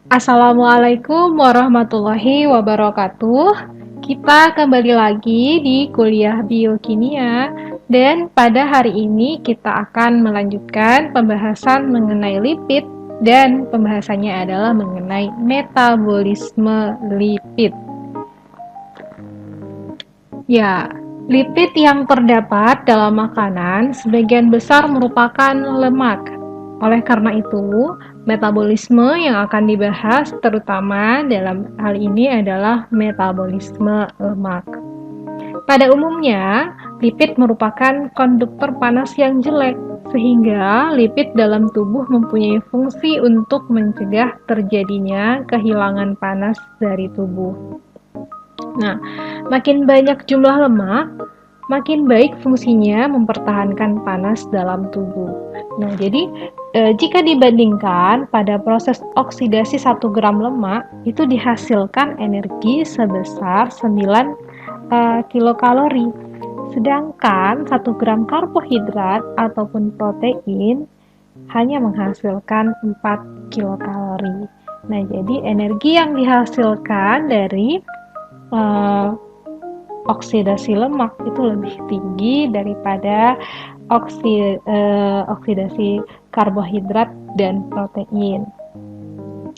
Assalamualaikum warahmatullahi wabarakatuh. Kita kembali lagi di kuliah biokimia dan pada hari ini kita akan melanjutkan pembahasan mengenai lipid dan pembahasannya adalah mengenai metabolisme lipid. Ya, lipid yang terdapat dalam makanan sebagian besar merupakan lemak. Oleh karena itu, metabolisme yang akan dibahas terutama dalam hal ini adalah metabolisme lemak. Pada umumnya, lipid merupakan konduktor panas yang jelek, sehingga lipid dalam tubuh mempunyai fungsi untuk mencegah terjadinya kehilangan panas dari tubuh. Nah, makin banyak jumlah lemak, makin baik fungsinya mempertahankan panas dalam tubuh. Nah, jadi jika dibandingkan pada proses oksidasi 1 gram lemak, itu dihasilkan energi sebesar 9 kilokalori. Sedangkan 1 gram karbohidrat ataupun protein hanya menghasilkan 4 kilokalori. Nah, jadi energi yang dihasilkan dari oksidasi lemak itu lebih tinggi daripada oksidasi karbohidrat dan protein.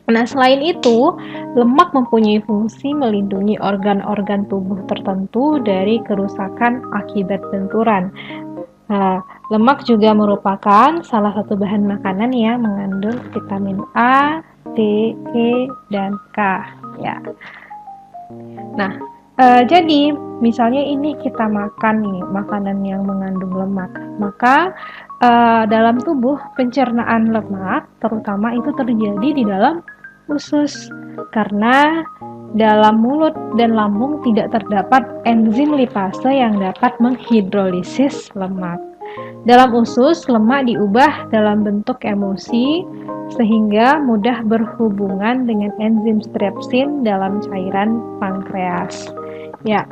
Nah, selain itu, lemak mempunyai fungsi melindungi organ-organ tubuh tertentu dari kerusakan akibat benturan. Nah, lemak juga merupakan salah satu bahan makanan yang mengandung vitamin A, D, E, dan K. Ya. Nah, jadi misalnya ini kita makan nih makanan yang mengandung lemak, maka dalam tubuh pencernaan lemak terutama itu terjadi di dalam usus karena dalam mulut dan lambung tidak terdapat enzim lipase yang dapat menghidrolisis lemak. Dalam usus, lemak diubah dalam bentuk emulsi sehingga mudah berhubungan dengan enzim strepsin dalam cairan pankreas. Ya.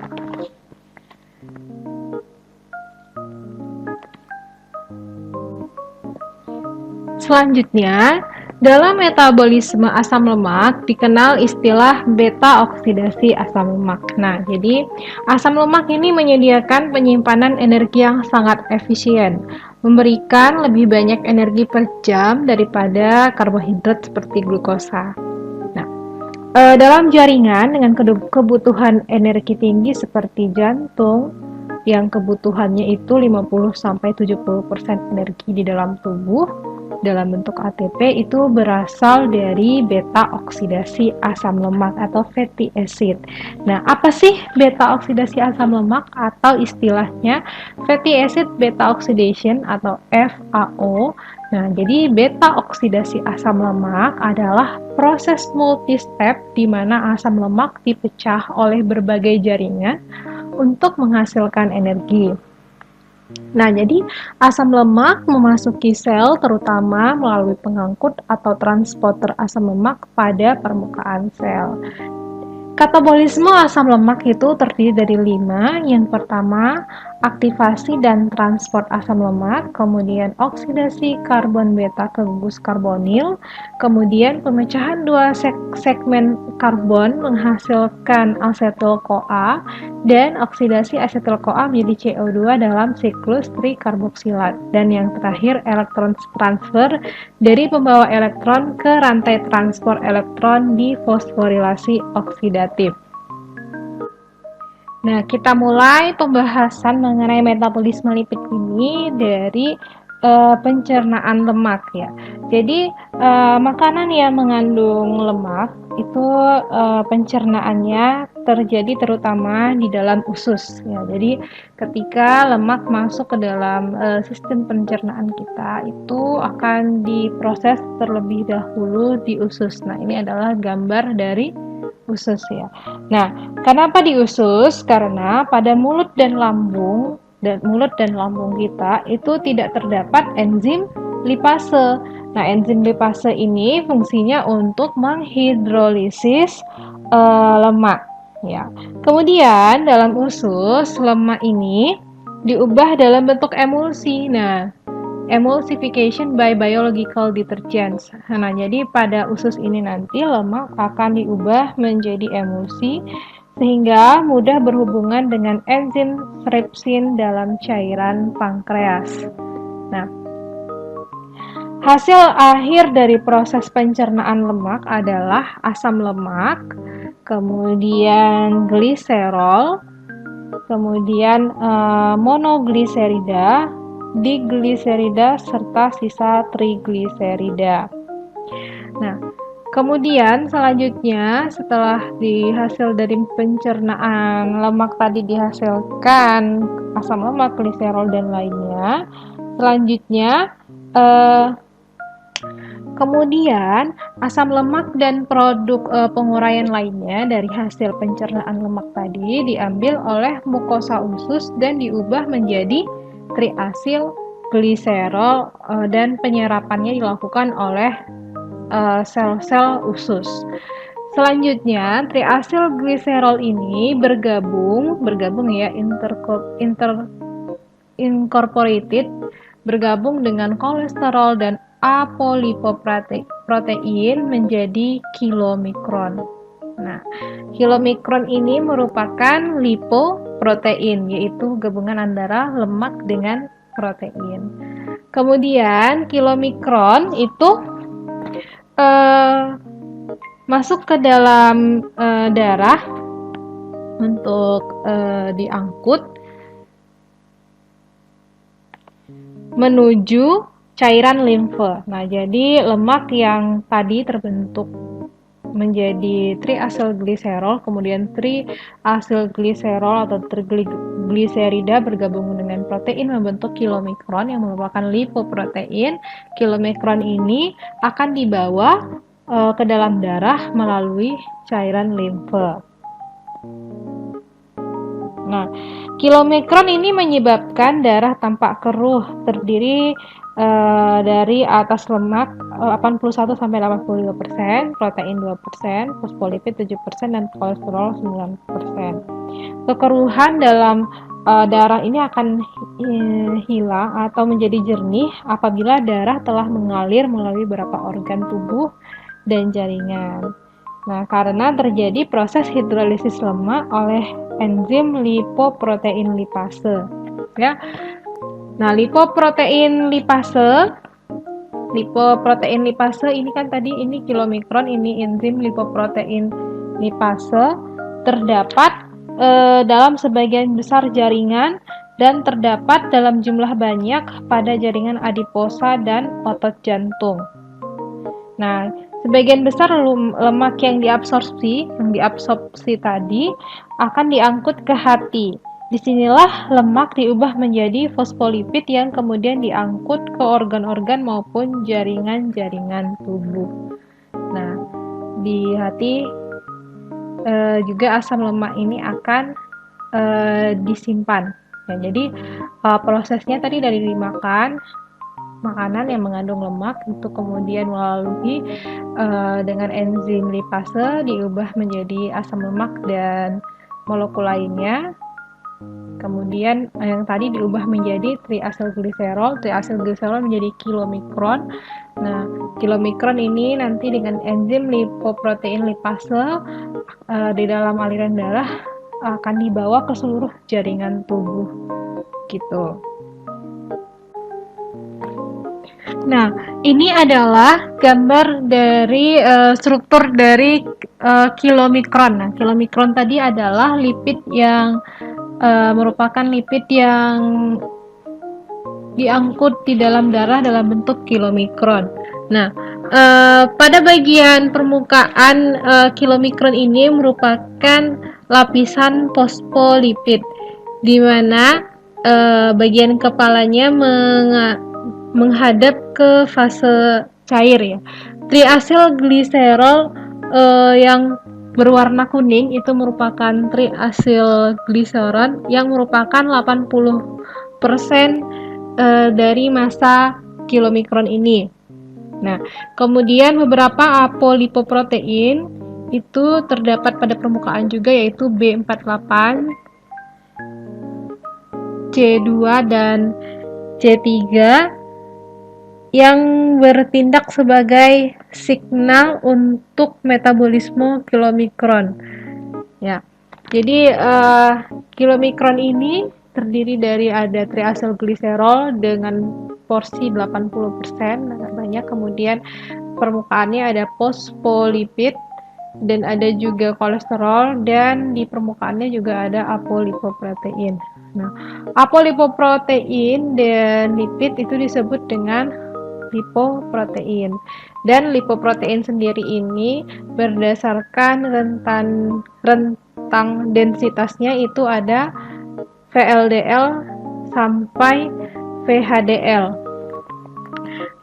Selanjutnya, dalam metabolisme asam lemak dikenal istilah beta oksidasi asam lemak. Nah, jadi asam lemak ini menyediakan penyimpanan energi yang sangat efisien, memberikan lebih banyak energi per jam daripada karbohidrat seperti glukosa. Nah, dalam jaringan dengan kebutuhan energi tinggi seperti jantung, yang kebutuhannya itu 50-70% energi di dalam tubuh dalam bentuk ATP itu berasal dari beta oksidasi asam lemak atau fatty acid. Nah, apa sih beta oksidasi asam lemak atau istilahnya fatty acid beta oxidation atau FAO? Nah, jadi beta oksidasi asam lemak adalah proses multi-step di mana asam lemak dipecah oleh berbagai jaringan untuk menghasilkan energi. Nah, jadi asam lemak memasuki sel terutama melalui pengangkut atau transporter asam lemak pada permukaan sel. Katabolisme asam lemak itu terdiri dari 5. Yang pertama, aktivasi dan transport asam lemak, kemudian oksidasi karbon beta ke gugus karbonil, kemudian pemecahan 2 segmen karbon menghasilkan asetil-CoA, dan oksidasi asetil-CoA menjadi CO2 dalam siklus trikarboksilat. Dan yang terakhir, elektron transfer dari pembawa elektron ke rantai transport elektron di fosforilasi oksidatif. Nah, kita mulai pembahasan mengenai metabolisme lipid ini dari pencernaan lemak ya. Jadi makanan yang mengandung lemak itu pencernaannya terjadi terutama di dalam usus ya. Jadi ketika lemak masuk ke dalam sistem pencernaan kita itu akan diproses terlebih dahulu di usus. Nah, ini adalah gambar dari usus ya. Nah, kenapa di usus? Karena pada mulut dan lambung kita itu tidak terdapat enzim lipase. Nah, enzim lipase ini fungsinya untuk menghidrolisis lemak ya. Kemudian dalam usus lemak ini diubah dalam bentuk emulsi. Nah, emulsification by biological detergents. Nah, jadi pada usus ini nanti lemak akan diubah menjadi emulsi sehingga mudah berhubungan dengan enzim strepsin dalam cairan pankreas. Nah, hasil akhir dari proses pencernaan lemak adalah asam lemak, kemudian gliserol, kemudian monogliserida, digliserida, serta sisa trigliserida. Nah, kemudian selanjutnya setelah dihasil dari pencernaan lemak tadi dihasilkan asam lemak, gliserol, dan lainnya, selanjutnya kemudian asam lemak dan produk penguraian lainnya dari hasil pencernaan lemak tadi diambil oleh mukosa usus dan diubah menjadi triasil gliserol dan penyerapannya dilakukan oleh sel-sel usus. Selanjutnya, triasil gliserol ini bergabung ya, incorporated, bergabung dengan kolesterol dan apolipoprotein menjadi kilomikron. Nah, kilomikron ini merupakan lipoprotein, yaitu gabungan antara lemak dengan protein. Kemudian kilomikron itu masuk ke dalam darah untuk diangkut menuju cairan limfe. Nah, jadi lemak yang tadi terbentuk menjadi triacylglycerol, kemudian triacylglycerol atau trigliserida bergabung dengan protein membentuk kilomikron yang merupakan lipoprotein. Kilomikron ini akan dibawa ke dalam darah melalui cairan limfe. Nah, kilomikron ini menyebabkan darah tampak keruh, terdiri dari atas lemak 81-82%, protein 2%, fosfolipid 7%, dan kolesterol 9%. Kekeruhan dalam darah ini akan hilang atau menjadi jernih apabila darah telah mengalir melalui beberapa organ tubuh dan jaringan. Nah, karena terjadi proses hidrolisis lemak oleh enzim lipoprotein lipase. Ya. Nah, lipoprotein lipase ini kan tadi ini kilomikron, ini enzim lipoprotein lipase terdapat dalam sebagian besar jaringan dan terdapat dalam jumlah banyak pada jaringan adiposa dan otot jantung. Nah, sebagian besar lemak yang diabsorpsi tadi akan diangkut ke hati. Disinilah lemak diubah menjadi fosfolipid yang kemudian diangkut ke organ-organ maupun jaringan-jaringan tubuh. Nah, di hati juga asam lemak ini akan disimpan. Ya, jadi prosesnya tadi dari dimakan makanan yang mengandung lemak itu kemudian melalui dengan enzim lipase diubah menjadi asam lemak dan molekul lainnya. Kemudian yang tadi diubah menjadi triacylglycerol menjadi kilomikron. Nah, kilomikron ini nanti dengan enzim lipoprotein lipase di dalam aliran darah akan dibawa ke seluruh jaringan tubuh gitu. Nah, ini adalah gambar dari struktur dari kilomikron. Nah, kilomikron tadi adalah lipid yang merupakan lipid yang diangkut di dalam darah dalam bentuk kilomikron. Nah, pada bagian permukaan kilomikron ini merupakan lapisan fosfolipid, di mana bagian kepalanya menghadap ke fase cair ya. Triacylglycerol yang berwarna kuning itu merupakan triacylglyceron yang merupakan 80% dari massa kilomikron ini. Nah, kemudian beberapa apolipoprotein itu terdapat pada permukaan juga, yaitu B48, C2 dan C3 yang bertindak sebagai signal untuk metabolisme kilomikron. Ya, jadi kilomikron ini terdiri dari ada triasylgliserol dengan porsi 80%, agak banyak. Kemudian permukaannya ada fosfolipid dan ada juga kolesterol, dan di permukaannya juga ada apolipoprotein. Nah, apolipoprotein dan lipid itu disebut dengan lipoprotein. Dan lipoprotein sendiri ini berdasarkan rentang densitasnya itu ada VLDL sampai VHDL.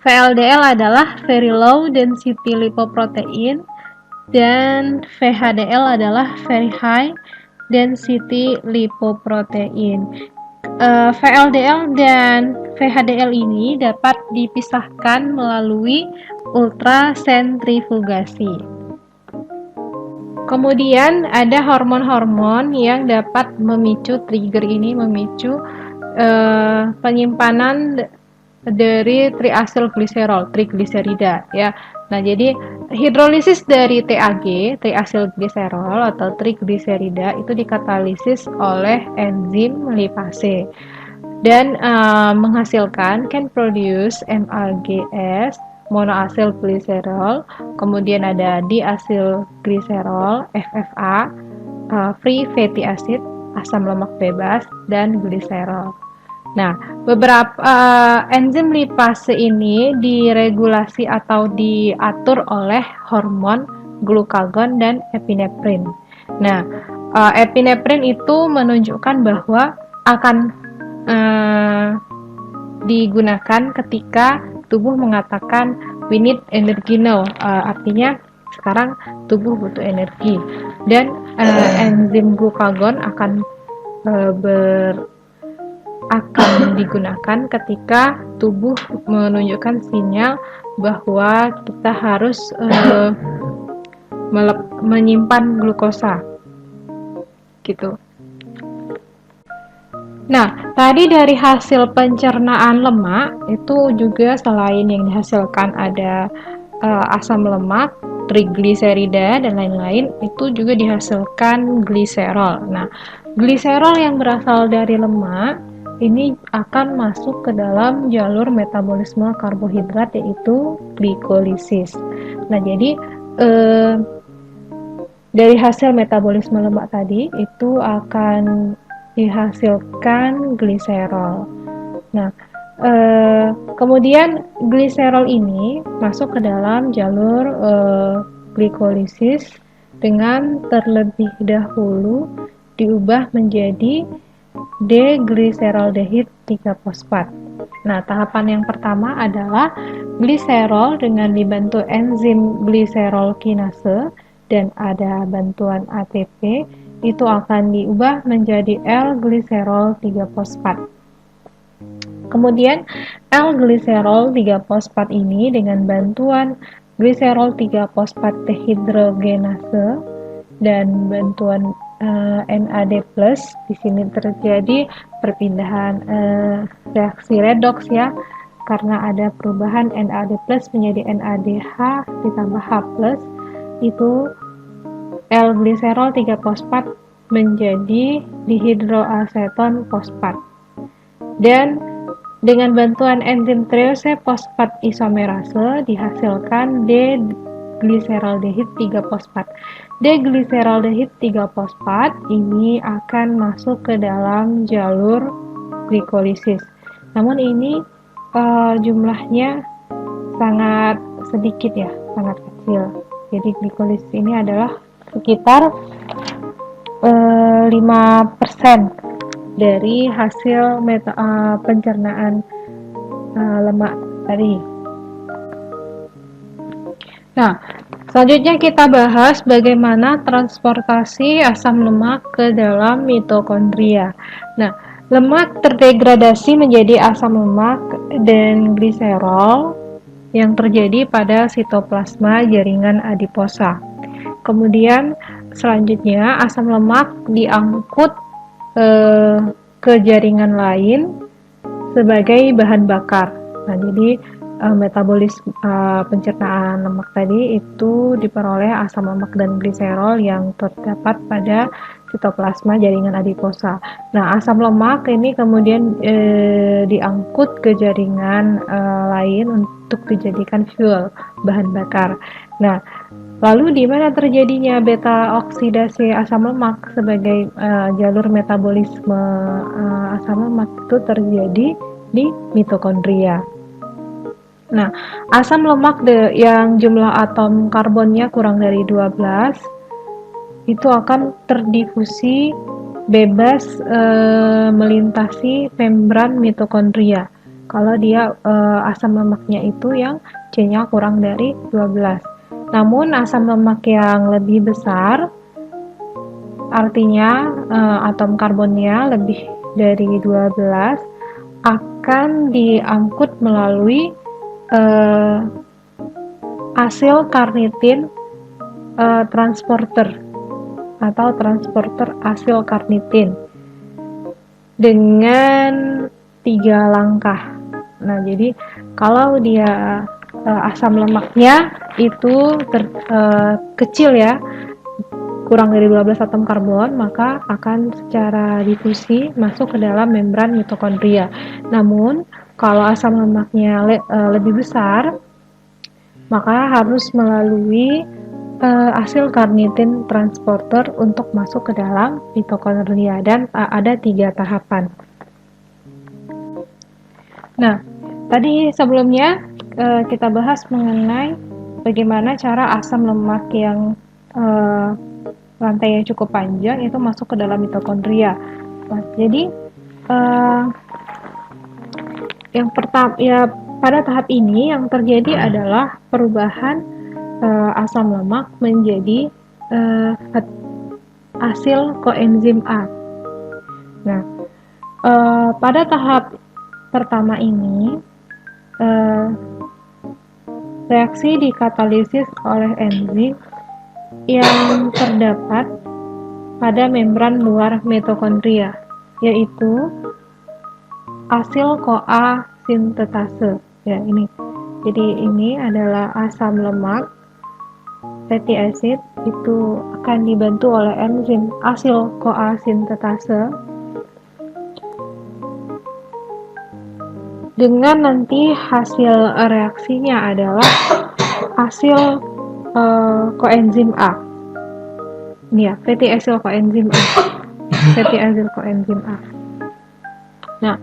VLDL adalah very low density lipoprotein dan VHDL adalah very high density lipoprotein. VLDL dan VHDL ini dapat dipisahkan melalui ultrasentrifugasi. Kemudian ada hormon-hormon yang dapat memicu trigger ini, memicu penyimpanan dari triasylgliserol, trigliserida ya. Nah, jadi hidrolisis dari TAG, triasylgliserol atau trigliserida itu dikatalisis oleh enzim lipase dan menghasilkan can produce MAGS, monoasylglycerol, kemudian ada diasylglycerol, FFA, free fatty acid, asam lemak bebas, dan gliserol. Nah, beberapa enzim lipase ini diregulasi atau diatur oleh hormon glukagon dan epinefrin. Nah, epinefrin itu menunjukkan bahwa akan digunakan ketika tubuh mengatakan we need energy now, artinya sekarang tubuh butuh energi, dan enzim glukagon akan digunakan ketika tubuh menunjukkan sinyal bahwa kita harus menyimpan glukosa gitu. Nah, tadi dari hasil pencernaan lemak itu juga selain yang dihasilkan ada asam lemak, trigliserida dan lain-lain, itu juga dihasilkan gliserol. Nah, gliserol yang berasal dari lemak ini akan masuk ke dalam jalur metabolisme karbohidrat, yaitu glikolisis. Nah, jadi dari hasil metabolisme lemak tadi itu akan dihasilkan gliserol. Nah, kemudian gliserol ini masuk ke dalam jalur glikolisis dengan terlebih dahulu diubah menjadi D-gliseraldehid 3-fosfat. Nah, tahapan yang pertama adalah gliserol dengan dibantu enzim gliserol kinase dan ada bantuan ATP, itu akan diubah menjadi L-gliserol 3-fosfat. Kemudian L-gliserol 3-fosfat ini dengan bantuan gliserol 3-fosfat dehidrogenase dan bantuan NAD+, di sini terjadi perpindahan reaksi redoks ya, karena ada perubahan NAD+ menjadi NADH ditambah H+, itu L-gliserol 3-fosfat menjadi dihidroaseton fosfat. Dan dengan bantuan enzim triose fosfat isomerase dihasilkan D-gliseraldehid 3-fosfat. D-gliseraldehid 3-fosfat ini akan masuk ke dalam jalur glikolisis. Namun ini jumlahnya sangat sedikit ya, sangat kecil. Jadi glikolisis ini adalah sekitar 5% dari hasil pencernaan lemak tadi. Nah, selanjutnya kita bahas bagaimana transportasi asam lemak ke dalam mitokondria. Nah, lemak terdegradasi menjadi asam lemak dan gliserol yang terjadi pada sitoplasma jaringan adiposa. Kemudian selanjutnya asam lemak diangkut ke jaringan lain sebagai bahan bakar. Nah, jadi metabolisme pencernaan lemak tadi itu diperoleh asam lemak dan gliserol yang terdapat pada sitoplasma jaringan adiposa. Nah, asam lemak ini kemudian diangkut ke jaringan lain untuk dijadikan fuel, bahan bakar. Nah, lalu di mana terjadinya beta oksidasi asam lemak sebagai jalur metabolisme asam lemak itu terjadi di mitokondria. Nah, asam lemak yang jumlah atom karbonnya kurang dari 12 itu akan terdifusi bebas melintasi membran mitokondria. Kalau dia asam lemaknya itu yang C-nya kurang dari 12. Namun asam lemak yang lebih besar artinya atom karbonnya lebih dari 12 akan diangkut melalui asil karnitin transporter atau transporter asil karnitin dengan 3 langkah. Nah, jadi kalau dia asam lemaknya itu kecil ya, kurang dari 12 atom karbon, maka akan secara difusi masuk ke dalam membran mitokondria. Namun, kalau asam lemaknya lebih besar, maka harus melalui asil karnitin transporter untuk masuk ke dalam mitokondria dan ada 3 tahapan. Nah, tadi sebelumnya kita bahas mengenai bagaimana cara asam lemak yang rantainya cukup panjang itu masuk ke dalam mitokondria. Nah, jadi yang pertama ya pada tahap ini yang terjadi adalah perubahan asam lemak menjadi asil koenzim A. Nah, pada tahap pertama ini reaksi dikatalisis oleh enzim yang terdapat pada membran luar mitokondria, yaitu asil CoA sintetase. Ya, ini. Jadi ini adalah asam lemak fatty acid itu akan dibantu oleh enzim asil CoA sintetase dengan nanti hasil reaksinya adalah asil koenzim A. Ini ya, fatty acyl koenzim A. Fatty acyl koenzim A. Nah,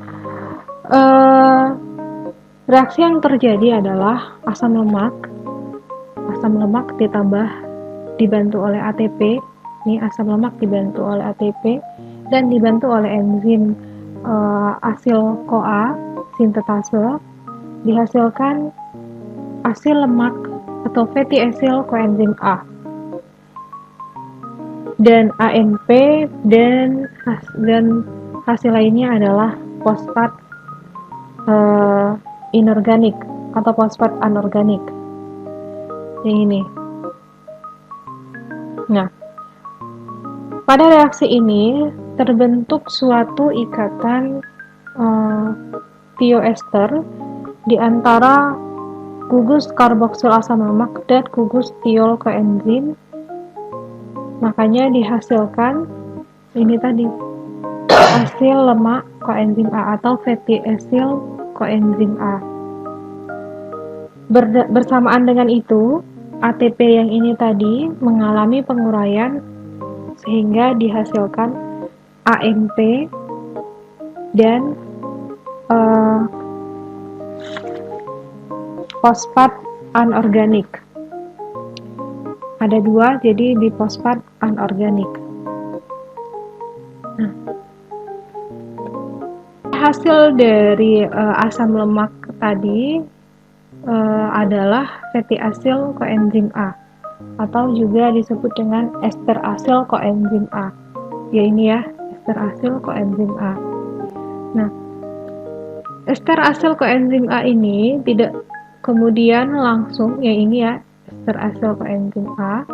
reaksi yang terjadi adalah asam lemak ditambah dibantu oleh ATP. Ini asam lemak dibantu oleh ATP dan dibantu oleh enzim asil CoA sintetase, dihasilkan asil lemak atau fatty acyl koenzim A dan AMP dan hasil lainnya adalah fosfat inorganik atau fosfat anorganik. Yang ini. Nah, pada reaksi ini terbentuk suatu ikatan tioester di antara gugus karboksil asam lemak dan gugus tiol koenzim. Makanya dihasilkan ini tadi asil lemak koenzim A atau fatty acyl koenzim A. Bersamaan dengan itu, ATP yang ini tadi mengalami penguraian sehingga dihasilkan AMP dan fosfat anorganik. Ada 2, jadi di fosfat anorganik. Nah, hasil dari asam lemak tadi adalah fatty acyl koenzim A atau juga disebut dengan ester acyl koenzim A. Ya ini ya, ester acyl koenzim A. Nah, ester acyl koenzim A ini tidak kemudian langsung, ya ini ya, ester acyl koenzim A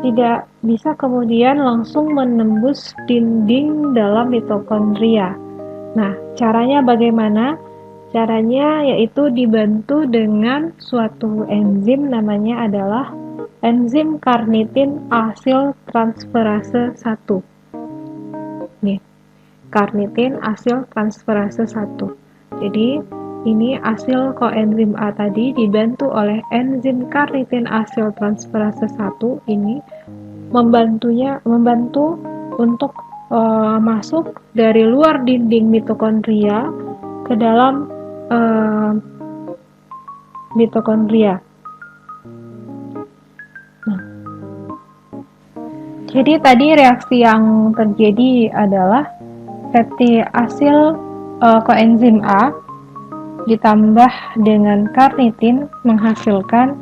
tidak bisa kemudian langsung menembus dinding dalam mitokondria. Nah, caranya bagaimana? Caranya yaitu dibantu dengan suatu enzim, namanya adalah enzim karnitin asil transferase 1. Nih, karnitin asil transferase 1. Jadi, ini asil koenzim A tadi dibantu oleh enzim karnitin asil transferase 1 ini membantu untuk masuk dari luar dinding mitokondria ke dalam mitokondria. Nah, jadi tadi reaksi yang terjadi adalah fatty asil koenzim A ditambah dengan karnitin menghasilkan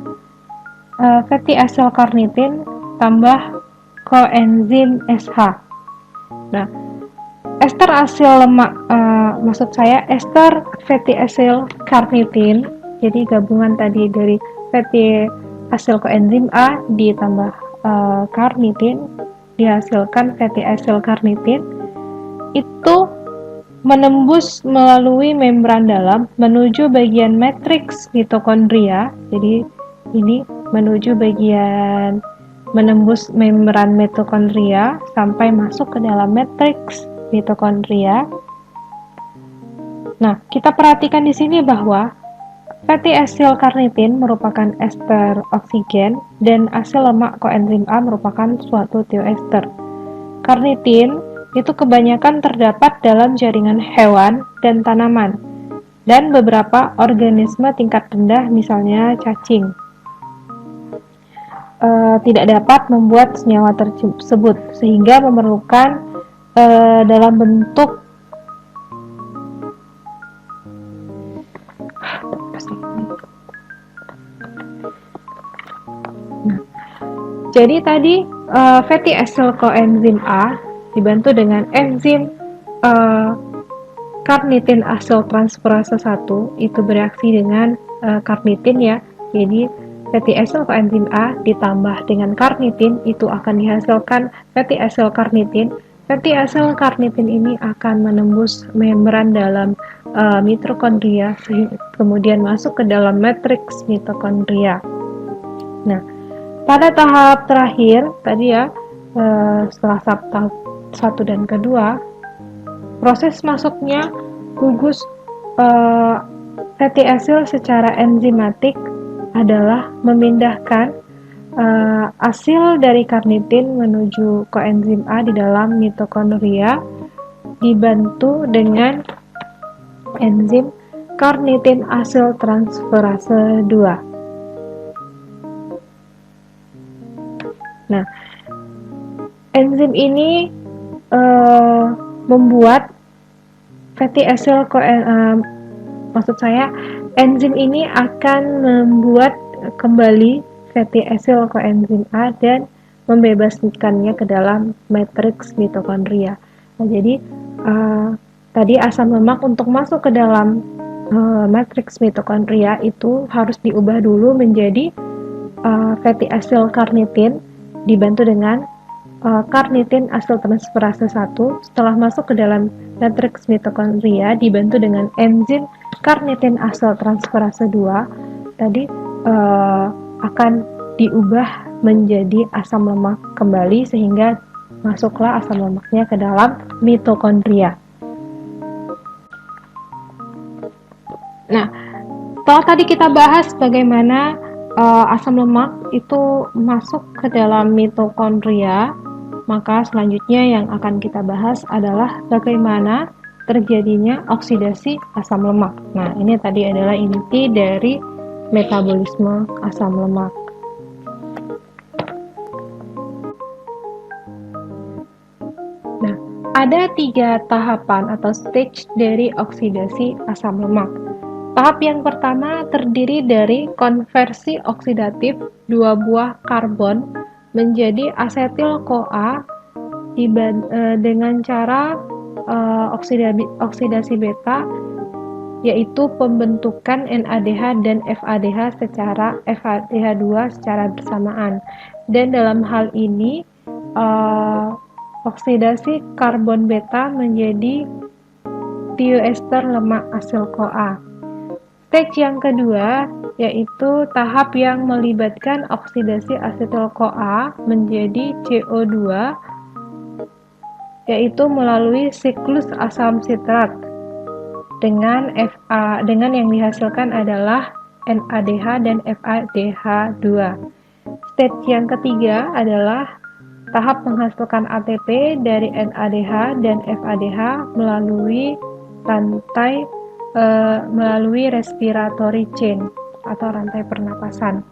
fatty asil karnitin tambah koenzim SH. Nah, ester asil lemak, ester fatty asil karnitin, jadi gabungan tadi dari fatty asil koenzim A ditambah karnitin dihasilkan fatty asil karnitin, itu menembus melalui membran dalam menuju bagian matriks mitokondria. Jadi ini menuju bagian menembus membran mitokondria sampai masuk ke dalam matriks mitokondria. Nah, kita perhatikan di sini bahwa fatty asil karnitin merupakan ester oksigen dan asil lemak koenzim A merupakan suatu thioester. Karnitin itu kebanyakan terdapat dalam jaringan hewan dan tanaman dan beberapa organisme tingkat rendah, misalnya cacing. Tidak dapat membuat senyawa tersebut sehingga memerlukan dalam bentuk jadi tadi fatty acyl coenzim A dibantu dengan enzim karnitin acyl transferase 1 itu bereaksi dengan karnitin ya. Jadi fatty acyl coenzim A ditambah dengan karnitin itu akan dihasilkan fatty acyl karnitin. Fatty acyl karnitin ini akan menembus membran dalam mitokondria kemudian masuk ke dalam matriks mitokondria. Nah, pada tahap terakhir tadi ya, setelah tahap 1 dan kedua, proses masuknya gugus fatty acyl secara enzimatik adalah memindahkan asil dari karnitin menuju koenzim A di dalam mitokondria dibantu dengan enzim karnitin acyl transferase 2. Nah, enzim ini membuat fatty acyl enzim ini akan membuat kembali fatty acyl coenzim A dan membebaskannya ke dalam matriks mitokondria. Nah, jadi tadi asam lemak untuk masuk ke dalam matriks mitokondria itu harus diubah dulu menjadi fatty acyl karnitin dibantu dengan karnitin acyl transferase 1. Setelah masuk ke dalam matriks mitokondria dibantu dengan enzim karnitin acyl transferase 2 tadi akan diubah menjadi asam lemak kembali sehingga masuklah asam lemaknya ke dalam mitokondria. Nah, setelah tadi kita bahas bagaimana asam lemak itu masuk ke dalam mitokondria, maka selanjutnya yang akan kita bahas adalah bagaimana terjadinya oksidasi asam lemak. Nah, ini tadi adalah inti dari metabolisme asam lemak. Nah, ada 3 tahapan atau stage dari oksidasi asam lemak. Tahap yang pertama terdiri dari konversi oksidatif 2 buah karbon menjadi asetil-CoA dengan cara oksidasi beta, yaitu pembentukan NADH dan FADH secara FADH2 secara bersamaan. Dan dalam hal ini oksidasi karbon beta menjadi thioester lemak asil CoA. Stage yang kedua yaitu tahap yang melibatkan oksidasi asetil-CoA menjadi CO2, yaitu melalui siklus asam sitrat dengan yang dihasilkan adalah NADH dan FADH2. Stage yang ketiga adalah tahap menghasilkan ATP dari NADH dan FADH melalui respiratory chain atau rantai pernapasan.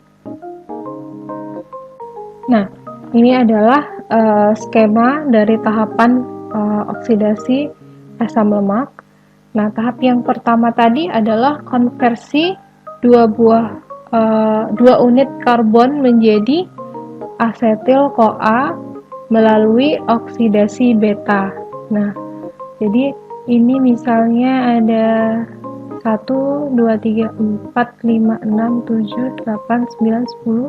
Nah, ini adalah skema dari tahapan oksidasi asam lemak. Nah, tahap yang pertama tadi adalah konversi dua unit karbon menjadi asetil-CoA melalui oksidasi beta. Nah, jadi ini misalnya ada 1, 2, 3, 4, 5, 6, 7, 8, 9, 10,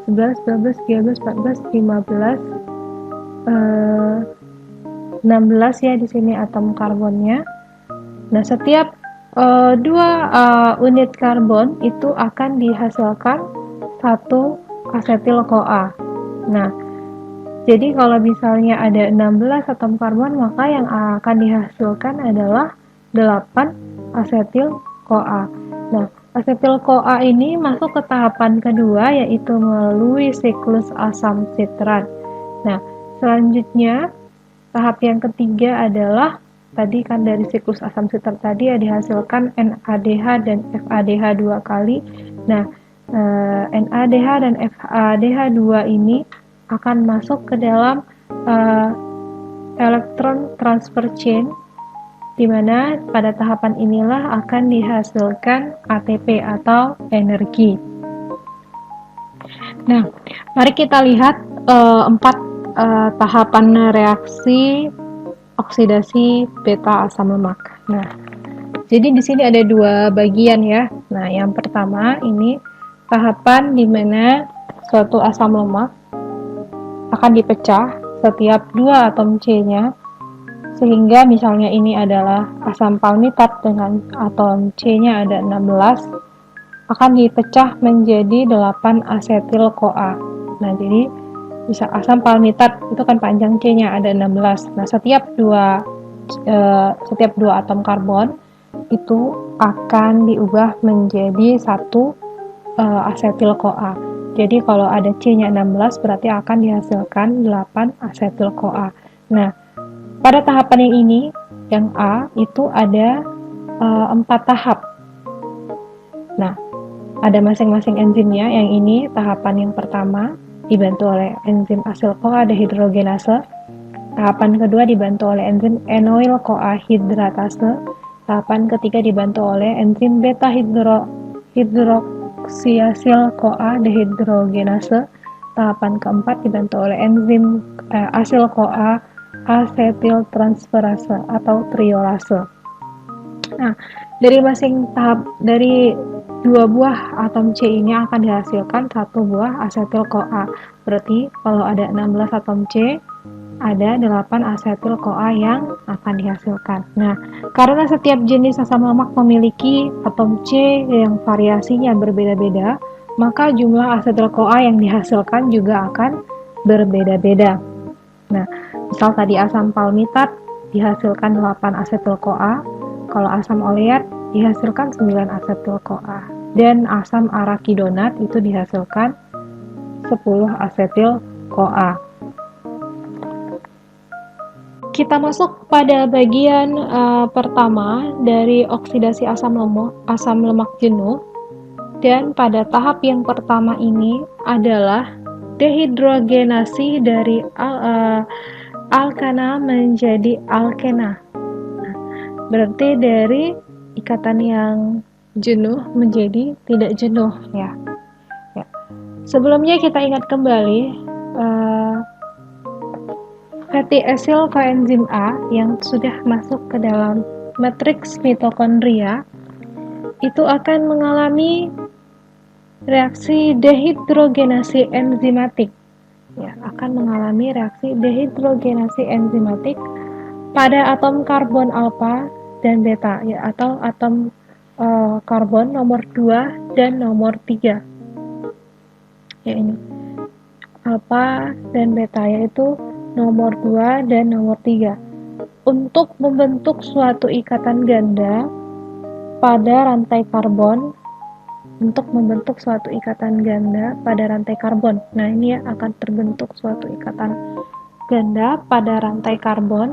11, 12, 13, 14, 15, 16 ya di sini atom karbonnya. Nah, setiap dua unit karbon itu akan dihasilkan satu asetil-CoA. Nah, jadi kalau misalnya ada 16 atom karbon, maka yang akan dihasilkan adalah 8 asetil-CoA. Nah, asetil-CoA ini masuk ke tahapan kedua, yaitu melalui siklus asam sitrat. Nah, selanjutnya tahap yang ketiga adalah tadi kan dari siklus asam sitrat tadi ya dihasilkan NADH dan FADH 2 kali. Nah, NADH dan FADH 2 ini akan masuk ke dalam elektron transfer chain, di mana pada tahapan inilah akan dihasilkan ATP atau energi. Nah, mari kita lihat 4 tahapan reaksi oksidasi beta asam lemak. Nah, jadi di sini ada 2 bagian ya. Nah, yang pertama ini tahapan di mana suatu asam lemak akan dipecah setiap 2 atom C-nya, sehingga misalnya ini adalah asam palmitat dengan atom C-nya ada 16, akan dipecah menjadi 8 asetil-CoA. Nah, jadi bisa asam palmitat itu kan panjang C-nya ada 16. Nah, setiap dua atom karbon itu akan diubah menjadi satu asetil-CoA. Jadi kalau ada C-nya 16 berarti akan dihasilkan 8 asetil-CoA. Nah, pada tahapan yang ini, yang A, itu ada 4 tahap. Nah, ada masing-masing enzimnya. Yang ini tahapan yang pertama dibantu oleh enzim asil-CoA dehidrogenase. Tahapan kedua dibantu oleh enzim enoil-CoA hidratase. Tahapan ketiga dibantu oleh enzim beta hidroksiasil-CoA dehidrogenase. Tahapan keempat dibantu oleh enzim asil-CoA asetiltransferase atau triolase. Nah, dari dari 2 buah atom C ini akan dihasilkan 1 buah asetil-CoA. Berarti kalau ada 16 atom C, ada 8 asetil-CoA yang akan dihasilkan. Nah, karena setiap jenis asam lemak memiliki atom C yang variasinya berbeda-beda, maka jumlah asetil-CoA yang dihasilkan juga akan berbeda-beda. Nah, misal tadi asam palmitat dihasilkan 8 asetil-CoA, kalau asam oleat dihasilkan 9 asetil-CoA, dan asam arakidonat itu dihasilkan 10 asetil-CoA. Kita masuk pada bagian pertama dari oksidasi asam lemak jenuh, dan pada tahap yang pertama ini adalah dehidrogenasi dari alkana menjadi alkena. Berarti dari ikatan yang jenuh menjadi tidak jenuh ya. Sebelumnya kita ingat kembali fatty acyl coenzim A yang sudah masuk ke dalam matriks mitokondria itu akan mengalami reaksi dehidrogenasi enzimatik. Ya, akan mengalami reaksi dehidrogenasi enzimatik pada atom karbon alfa dan beta ya, atau atom karbon nomor 2 dan nomor 3. Ya ini. Alfa dan beta yaitu nomor 2 dan nomor 3. Untuk membentuk suatu ikatan ganda pada rantai karbon, Nah, ini akan terbentuk suatu ikatan ganda pada rantai karbon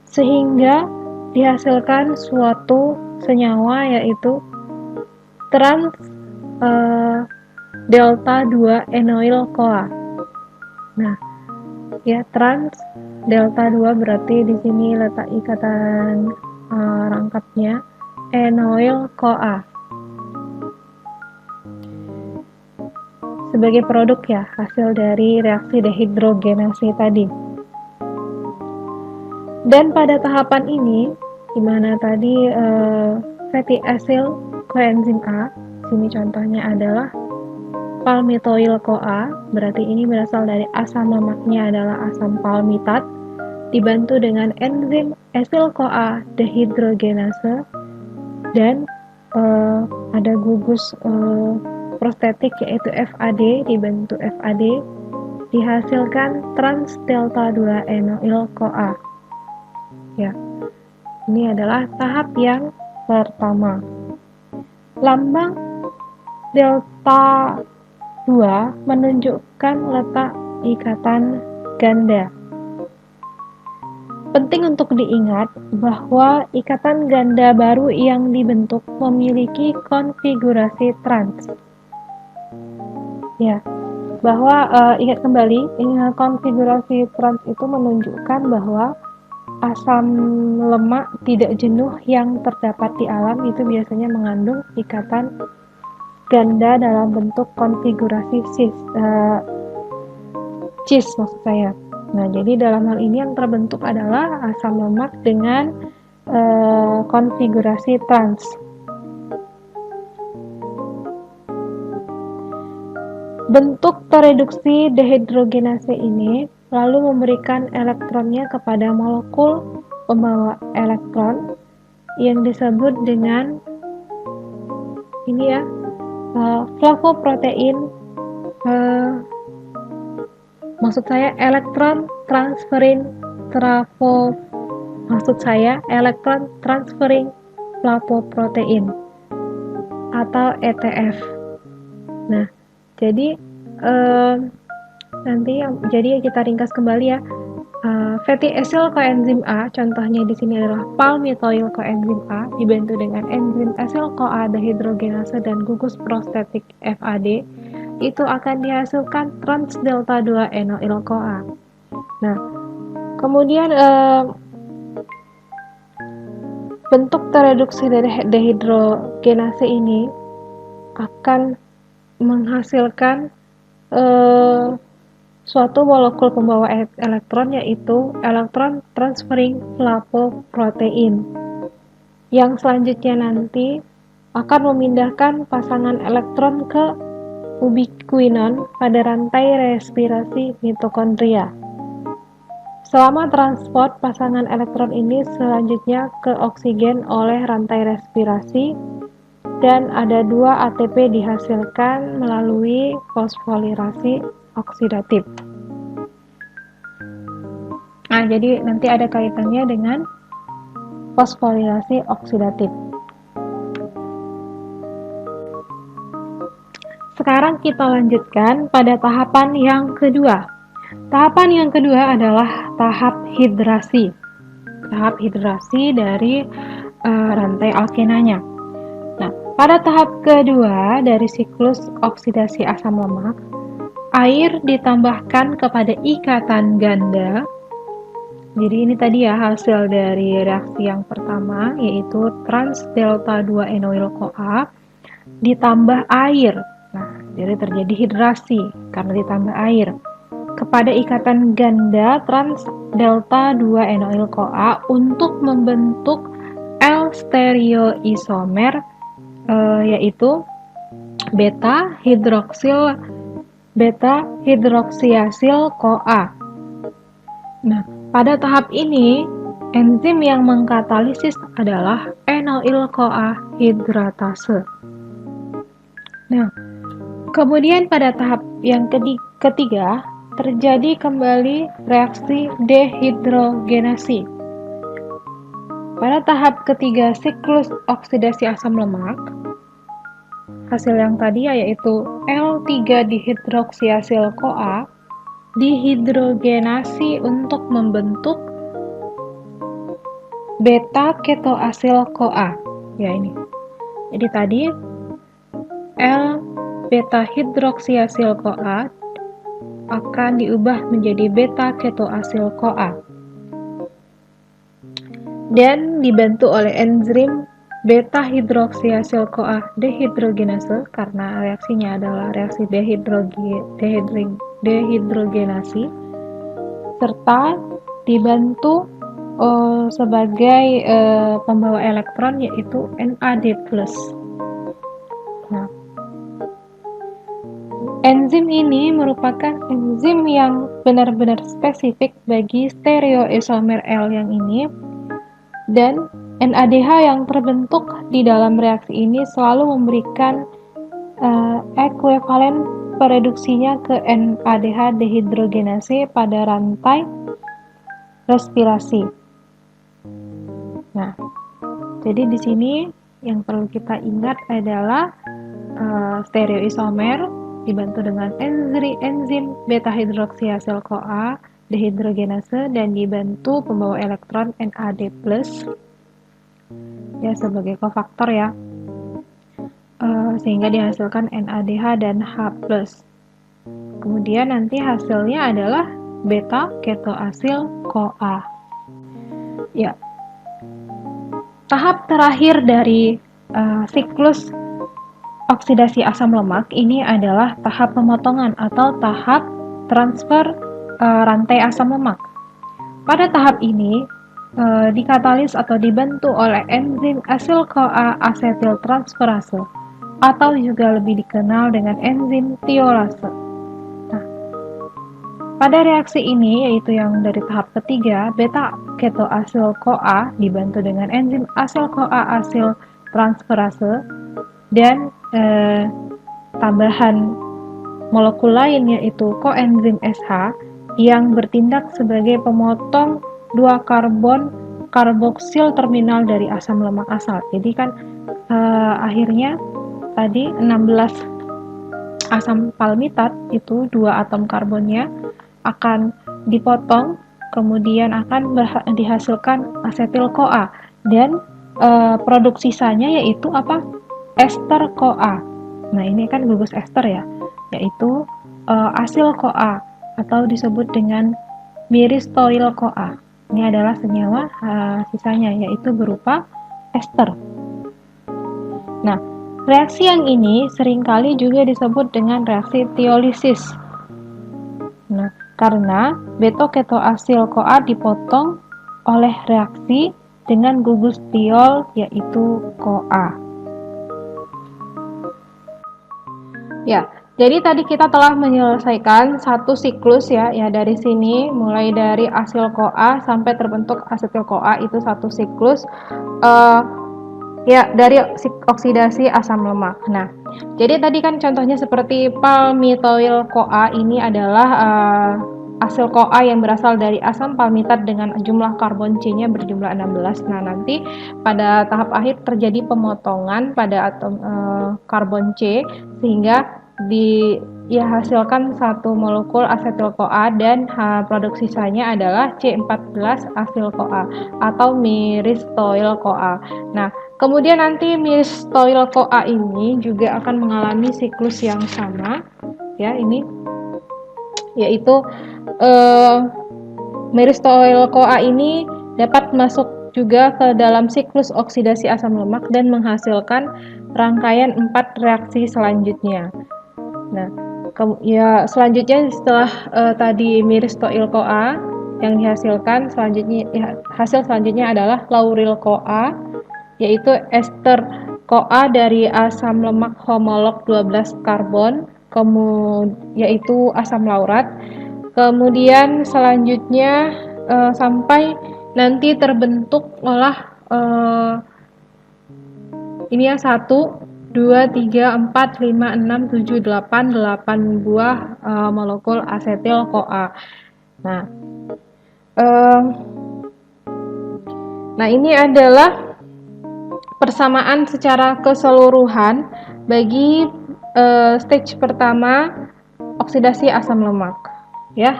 sehingga dihasilkan suatu senyawa yaitu trans delta 2 enoyl CoA. Nah, ya trans delta 2 berarti di sini letak ikatan rangkapnya enoyl CoA. Sebagai produk ya, hasil dari reaksi dehidrogenase tadi. Dan pada tahapan ini, di mana tadi fatty acyl coenzim A, sini contohnya adalah palmitoyl CoA, berarti ini berasal dari asam lemaknya adalah asam palmitat, dibantu dengan enzim acyl CoA dehidrogenase, dan ada gugus prostetik yaitu FAD, dibantu FAD, dihasilkan trans delta 2 enoyl CoA. Ya, ini adalah tahap yang pertama. Lambang delta 2 menunjukkan letak ikatan ganda. Penting untuk diingat bahwa ikatan ganda baru yang dibentuk memiliki konfigurasi trans. Ya, bahwa ingat kembali, konfigurasi trans itu menunjukkan bahwa asam lemak tidak jenuh yang terdapat di alam itu biasanya mengandung ikatan ganda dalam bentuk konfigurasi cis maksud saya. Nah, jadi dalam hal ini yang terbentuk adalah asam lemak dengan konfigurasi trans. Bentuk tereduksi dehidrogenase ini lalu memberikan elektronnya kepada molekul pembawa elektron yang disebut dengan ini ya, flavoprotein, maksud saya elektron transferring flavoprotein atau ETF. Nah, jadi jadi kita ringkas kembali ya. Fatty acyl coenzim A, contohnya di sini adalah palmitoyl coenzim A, dibantu dengan enzim acyl CoA dehidrogenase dan gugus prostetik FAD, itu akan dihasilkan trans delta 2 enoyl CoA. Nah, kemudian bentuk tereduksi dari dehidrogenase ini akan menghasilkan suatu molekul pembawa elektron yaitu elektron transferring flavoprotein yang selanjutnya nanti akan memindahkan pasangan elektron ke ubiquinon pada rantai respirasi mitokondria. Selama transport, pasangan elektron ini selanjutnya ke oksigen oleh rantai respirasi dan ada 2 ATP dihasilkan melalui fosforilasi oksidatif. Nah, jadi nanti ada kaitannya dengan fosforilasi oksidatif. Sekarang kita lanjutkan pada tahapan yang kedua. Tahapan yang kedua adalah tahap hidrasi. Tahap hidrasi dari rantai alkenanya. Nah, pada tahap kedua dari siklus oksidasi asam lemak, air ditambahkan kepada ikatan ganda. Jadi ini tadi ya hasil dari reaksi yang pertama, yaitu trans delta 2 enoyl CoA ditambah air. Nah, jadi terjadi hidrasi karena ditambah air kepada ikatan ganda trans delta 2 enoyl CoA untuk membentuk L-stereoisomer yaitu beta hidroksiasil CoA. Nah, pada tahap ini Enzim yang mengkatalisis adalah enoil-CoA hidratase. Nah, kemudian pada tahap yang ketiga, terjadi kembali reaksi dehidrogenasi. Pada tahap ketiga siklus oksidasi asam lemak, hasil yang tadi yaitu L3-dihidroksiasil-CoA dihidrogenasi untuk membentuk beta-ketoasil-CoA. Ya ini. Jadi tadi L-beta-hidroksiasil-CoA akan diubah menjadi beta-ketoasil-CoA dan dibantu oleh enzim beta-hidroksiasil-CoA dehidrogenase karena reaksinya adalah reaksi dehidrogenasi serta dibantu sebagai pembawa elektron yaitu NAD+. Nah, enzim ini merupakan enzim yang benar-benar spesifik bagi stereoisomer L yang ini, dan NADH yang terbentuk di dalam reaksi ini selalu memberikan ekuivalen pereduksinya ke NADH dehidrogenase pada rantai respirasi. Nah, jadi di sini yang perlu kita ingat adalah stereoisomer dibantu dengan enzim beta-hidroksiasil-CoA dehidrogenase dan dibantu pembawa elektron NAD+ ya sebagai kofaktor ya, sehingga dihasilkan NADH dan H+. Kemudian nanti hasilnya adalah beta-ketoasil-CoA. Ya, tahap terakhir dari siklus oksidasi asam lemak ini adalah tahap pemotongan atau tahap transfer rantai asam lemak. Pada tahap ini dikatalis atau dibantu oleh enzim asil-CoA asetiltransferase atau juga lebih dikenal dengan enzim tiolase. Nah, pada reaksi ini yaitu yang dari tahap ketiga, beta-ketoasil-CoA dibantu dengan enzim asil-CoA asetiltransferase dan tambahan molekul lain yaitu koenzim SH yang bertindak sebagai pemotong 2 karbon karboksil terminal dari asam lemak asal. Jadi kan akhirnya tadi 16 asam palmitat itu 2 atom karbonnya akan dipotong, kemudian akan dihasilkan asetil-CoA dan produk sisanya yaitu apa? Ester CoA. Nah, ini kan gugus ester ya, yaitu asil CoA atau disebut dengan myristoyl CoA. Ini adalah senyawa sisanya yaitu berupa ester. Nah, reaksi yang ini seringkali juga disebut dengan reaksi tiolisis. Nah, karena beta-ketoasil-CoA dipotong oleh reaksi dengan gugus tiol yaitu CoA. Ya, jadi tadi kita telah menyelesaikan satu siklus ya dari sini mulai dari asil CoA sampai terbentuk asetil CoA itu satu siklus ya dari oksidasi asam lemak. Nah, jadi tadi kan contohnya seperti palmitoyl CoA ini adalah asil CoA yang berasal dari asam palmitat dengan jumlah karbon C-nya berjumlah 16. Nah, nanti pada tahap akhir terjadi pemotongan pada atom karbon C sehingga dihasilkan satu molekul asetil CoA dan produk sisanya adalah C14 asil CoA atau myristoyl CoA. Nah, kemudian nanti myristoyl CoA ini juga akan mengalami siklus yang sama ya, ini yaitu myristoyl CoA ini dapat masuk juga ke dalam siklus oksidasi asam lemak dan menghasilkan rangkaian 4 reaksi selanjutnya. Nah, ya selanjutnya setelah tadi myristoyl CoA yang dihasilkan selanjutnya hasil selanjutnya adalah lauryl CoA yaitu ester CoA dari asam lemak homolog 12 karbon yaitu asam laurat. Kemudian selanjutnya sampai nanti terbentuk ini ya 1, 2, 3, 4, 5, 6, 7, 8 buah molekul asetil CoA. Nah, ini adalah persamaan secara keseluruhan bagi stage pertama oksidasi asam lemak, ya.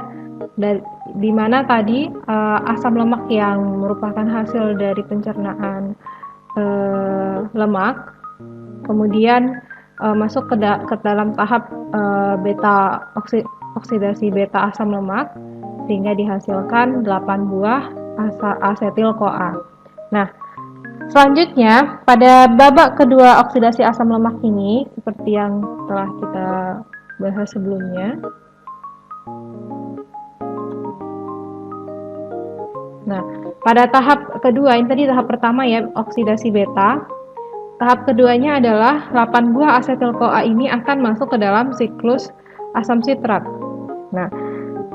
Di mana tadi asam lemak yang merupakan hasil dari pencernaan lemak, kemudian masuk ke dalam tahap oksidasi beta asam lemak, sehingga dihasilkan 8 buah asetil CoA. Nah, selanjutnya pada babak kedua oksidasi asam lemak ini, seperti yang telah kita bahas sebelumnya. Nah, pada tahap kedua, ini tadi tahap pertama ya, oksidasi beta. Tahap keduanya adalah 8 buah asetil CoA ini akan masuk ke dalam siklus asam sitrat. Nah,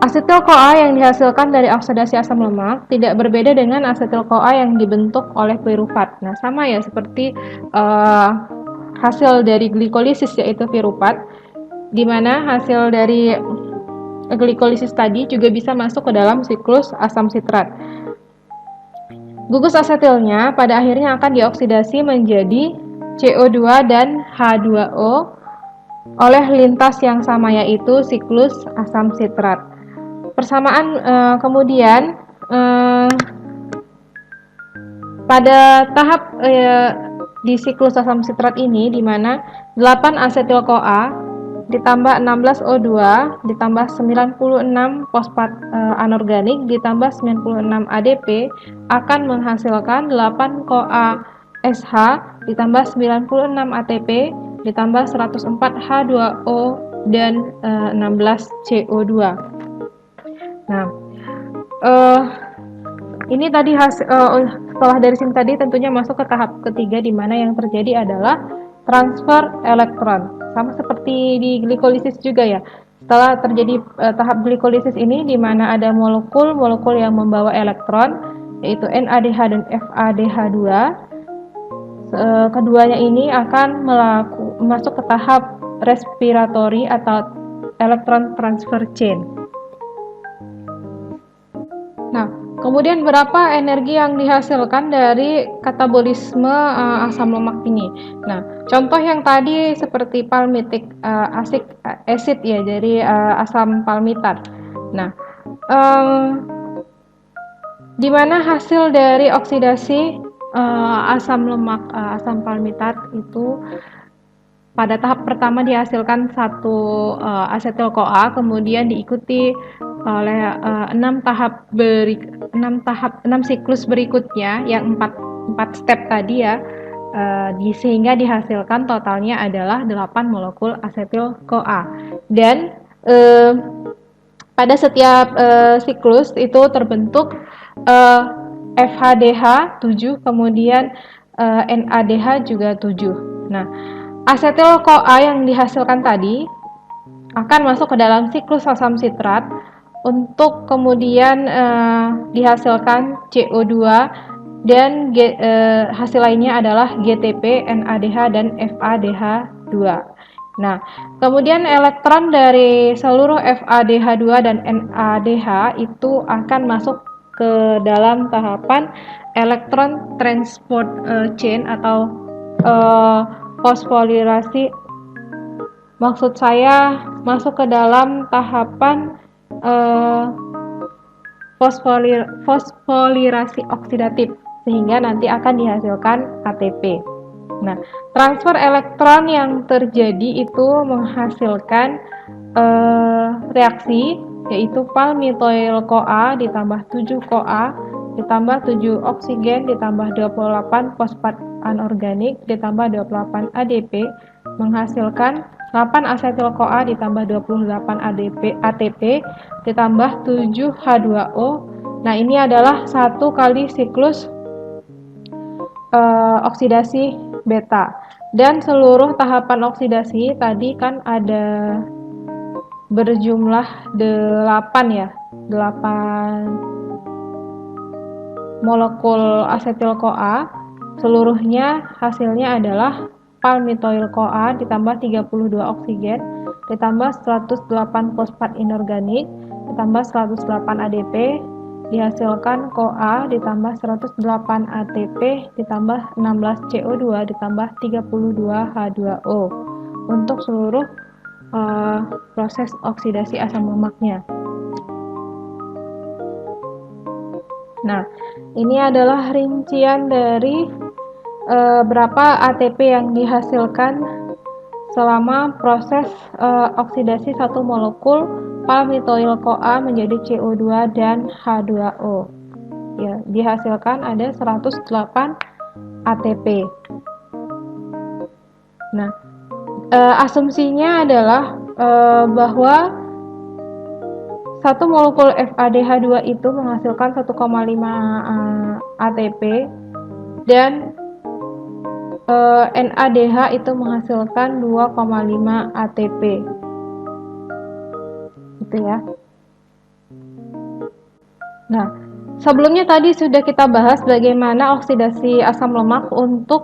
asetil CoA yang dihasilkan dari oksidasi asam lemak tidak berbeda dengan asetil CoA yang dibentuk oleh piruvat. Nah, sama ya seperti hasil dari glikolisis, yaitu piruvat, di mana hasil dari glikolisis tadi juga bisa masuk ke dalam siklus asam sitrat. Gugus asetilnya pada akhirnya akan dioksidasi menjadi CO2 dan H2O oleh lintas yang sama, yaitu siklus asam sitrat. Persamaan kemudian pada tahap di siklus asam sitrat ini, di mana 8 asetil CoA ditambah 16 O2 ditambah 96 fosfat anorganik ditambah 96 ADP akan menghasilkan 8 CoA SH ditambah 96 ATP ditambah 104 H2O dan 16 CO2. Nah, ini tadi setelah dari sini tadi tentunya masuk ke tahap ketiga, di mana yang terjadi adalah transfer elektron. Sama seperti di glikolisis juga ya. Setelah terjadi tahap glikolisis ini, di mana ada molekul-molekul yang membawa elektron, yaitu NADH dan FADH2. Keduanya ini akan masuk ke tahap respiratory atau electron transfer chain. Nah, kemudian berapa energi yang dihasilkan dari katabolisme asam lemak ini? Nah, contoh yang tadi seperti palmitic acid ya, dari asam palmitat. Nah, di mana hasil dari oksidasi asam lemak asam palmitat itu pada tahap pertama dihasilkan 1 asetil CoA, kemudian diikuti oleh 6 siklus berikutnya yang 4 step tadi ya, sehingga dihasilkan totalnya adalah 8 molekul asetil CoA. Dan pada setiap siklus itu terbentuk FHDH 7, kemudian NADH juga 7. Nah, asetil CoA yang dihasilkan tadi akan masuk ke dalam siklus asam sitrat untuk kemudian dihasilkan CO2 dan hasil lainnya adalah GTP, NADH dan FADH2. Nah, kemudian elektron dari seluruh FADH2 dan NADH itu akan masuk ke dalam tahapan elektron transport chain atau fosforilasi. Maksud saya masuk ke dalam tahapan fosforilasi oksidatif, sehingga nanti akan dihasilkan ATP. Nah, transfer elektron yang terjadi itu menghasilkan reaksi, yaitu palmitoyl CoA ditambah 7 CoA ditambah 7 oksigen ditambah 28 fosfat anorganik ditambah 28 ADP menghasilkan 8 asetil CoA ditambah 28 ATP ditambah 7 H2O. Nah, ini adalah 1 kali siklus oksidasi beta. Dan seluruh tahapan oksidasi tadi kan ada berjumlah 8 ya. molekul asetil-CoA, seluruhnya hasilnya adalah palmitoyl-CoA ditambah 32 oksigen, ditambah 108 fosfat inorganik, ditambah 108 ADP, dihasilkan CoA ditambah 108 ATP, ditambah 16 CO2, ditambah 32 H2O untuk seluruh proses oksidasi asam lemaknya. Nah, ini adalah rincian dari berapa ATP yang dihasilkan selama proses oksidasi satu molekul palmitoyl-CoA menjadi CO2 dan H2O. Ya, dihasilkan ada 108 ATP. Nah, asumsinya adalah bahwa satu molekul FADH2 itu menghasilkan 1,5 ATP dan NADH itu menghasilkan 2,5 ATP. Gitu ya. Nah, sebelumnya tadi sudah kita bahas bagaimana oksidasi asam lemak untuk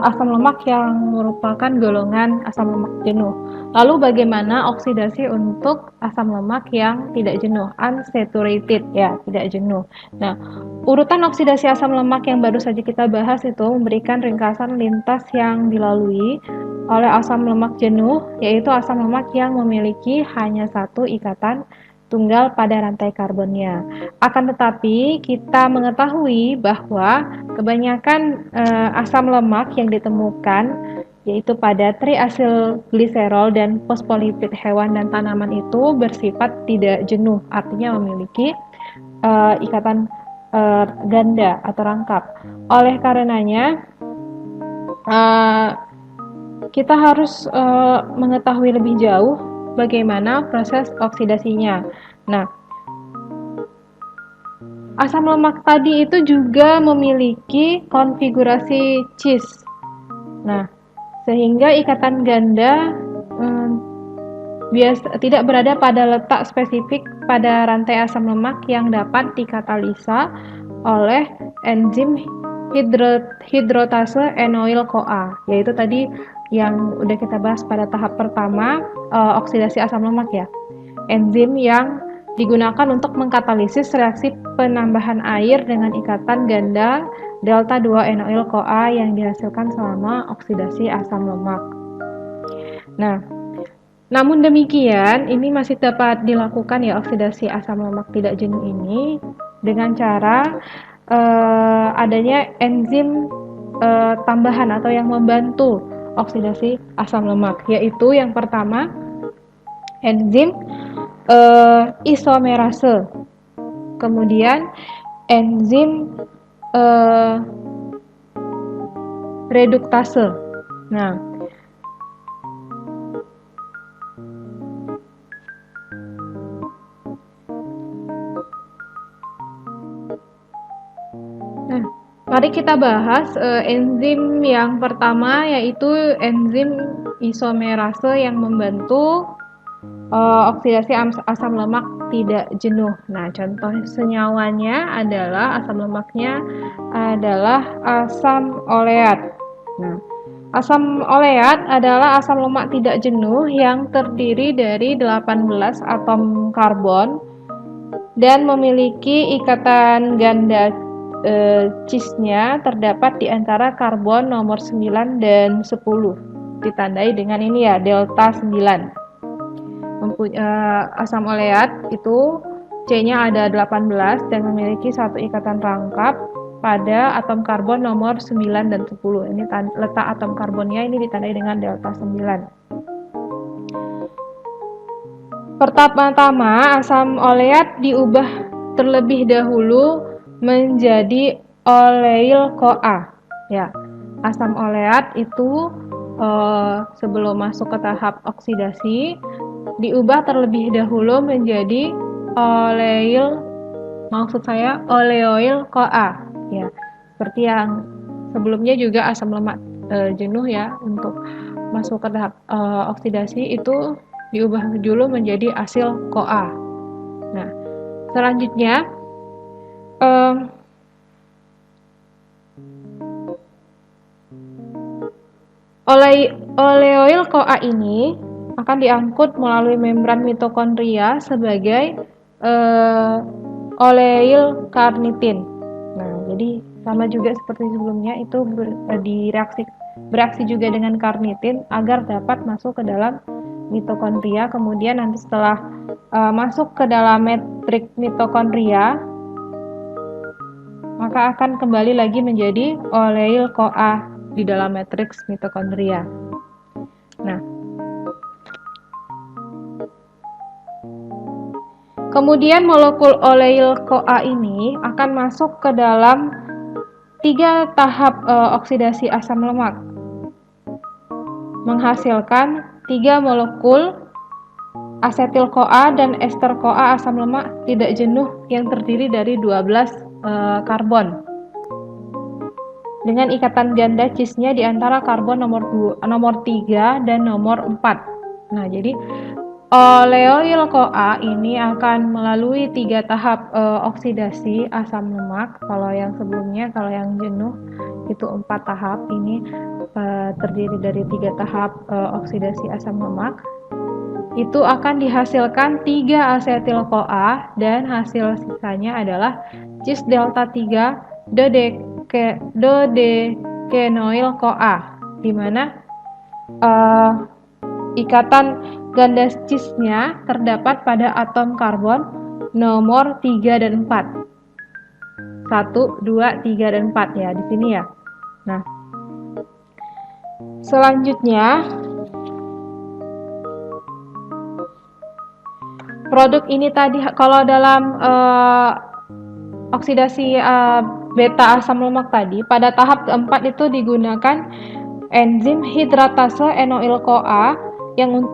asam lemak yang merupakan golongan asam lemak jenuh. Lalu bagaimana oksidasi untuk asam lemak yang tidak jenuh, unsaturated ya, tidak jenuh. Nah, urutan oksidasi asam lemak yang baru saja kita bahas itu memberikan ringkasan lintas yang dilalui oleh asam lemak jenuh, yaitu asam lemak yang memiliki hanya satu ikatan tunggal pada rantai karbonnya. Akan tetapi kita mengetahui bahwa kebanyakan asam lemak yang ditemukan yaitu pada triasilgliserol dan fosfolipid hewan dan tanaman itu bersifat tidak jenuh, artinya memiliki ikatan ganda atau rangkap. Oleh karenanya kita harus mengetahui lebih jauh bagaimana proses oksidasinya. Nah, asam lemak tadi itu juga memiliki konfigurasi cis. Nah, sehingga ikatan ganda tidak berada pada letak spesifik pada rantai asam lemak yang dapat dikatalisa oleh enzim hidrotase enoyl-CoA, yaitu tadi yang udah kita bahas pada tahap pertama, oksidasi asam lemak ya. Enzim yang digunakan untuk mengkatalisis reaksi penambahan air dengan ikatan ganda delta 2 enoyl-CoA yang dihasilkan selama oksidasi asam lemak. Nah, namun demikian ini masih dapat dilakukan ya oksidasi asam lemak tidak jenuh ini dengan cara adanya enzim tambahan atau yang membantu oksidasi asam lemak, yaitu yang pertama enzim isomerase, kemudian enzim reduktase. Nah, mari kita bahas enzim yang pertama, yaitu enzim isomerase yang membantu oksidasi asam lemak tidak jenuh. Nah, contoh senyawanya adalah asam lemaknya adalah asam oleat. Nah, asam oleat adalah asam lemak tidak jenuh yang terdiri dari 18 atom karbon dan memiliki ikatan ganda cis-nya terdapat di antara karbon nomor 9 dan 10. Ditandai dengan ini ya, delta 9. Asam oleat itu C-nya ada 18 dan memiliki satu ikatan rangkap pada atom karbon nomor 9 dan 10. Ini letak atom karbonnya ini ditandai dengan delta 9. Pertama-tama asam oleat diubah terlebih dahulu menjadi oleil-CoA. Ya, asam oleat itu sebelum masuk ke tahap oksidasi diubah terlebih dahulu menjadi oleoil-CoA. Ya, seperti yang sebelumnya juga asam lemak jenuh ya, untuk masuk ke tahap oksidasi itu diubah dulu menjadi asil-CoA. Nah, selanjutnya Oleoil-CoA ini akan diangkut melalui membran mitokondria sebagai oleil carnitin. Nah, jadi sama juga seperti sebelumnya, itu bereaksi juga dengan carnitin agar dapat masuk ke dalam mitokondria. Kemudian nanti setelah masuk ke dalam matrik mitokondria, maka akan kembali lagi menjadi oleil-CoA di dalam matriks mitokondria. Nah, kemudian molekul oleil-CoA ini akan masuk ke dalam 3 tahap oksidasi asam lemak, menghasilkan 3 molekul asetil-CoA dan ester-CoA asam lemak tidak jenuh yang terdiri dari 12 karbon dengan ikatan ganda cis-nya di antara karbon nomor 3 dan nomor 4. Nah, jadi oleoil-CoA ini akan melalui 3 tahap oksidasi asam lemak. Kalau yang sebelumnya, kalau yang jenuh itu 4 tahap, ini terdiri dari 3 tahap oksidasi asam lemak. Itu akan dihasilkan 3 asetil-CoA dan hasil sisanya adalah cis delta 3 dodekanoil-CoA, di mana ikatan ganda cis-nya terdapat pada atom karbon nomor 3 dan 4. 1, 2, 3, dan 4 ya di sini ya. Nah, selanjutnya produk ini tadi kalau dalam oksidasi beta asam lemak tadi, pada tahap keempat itu digunakan enzim hidratase enoil-CoA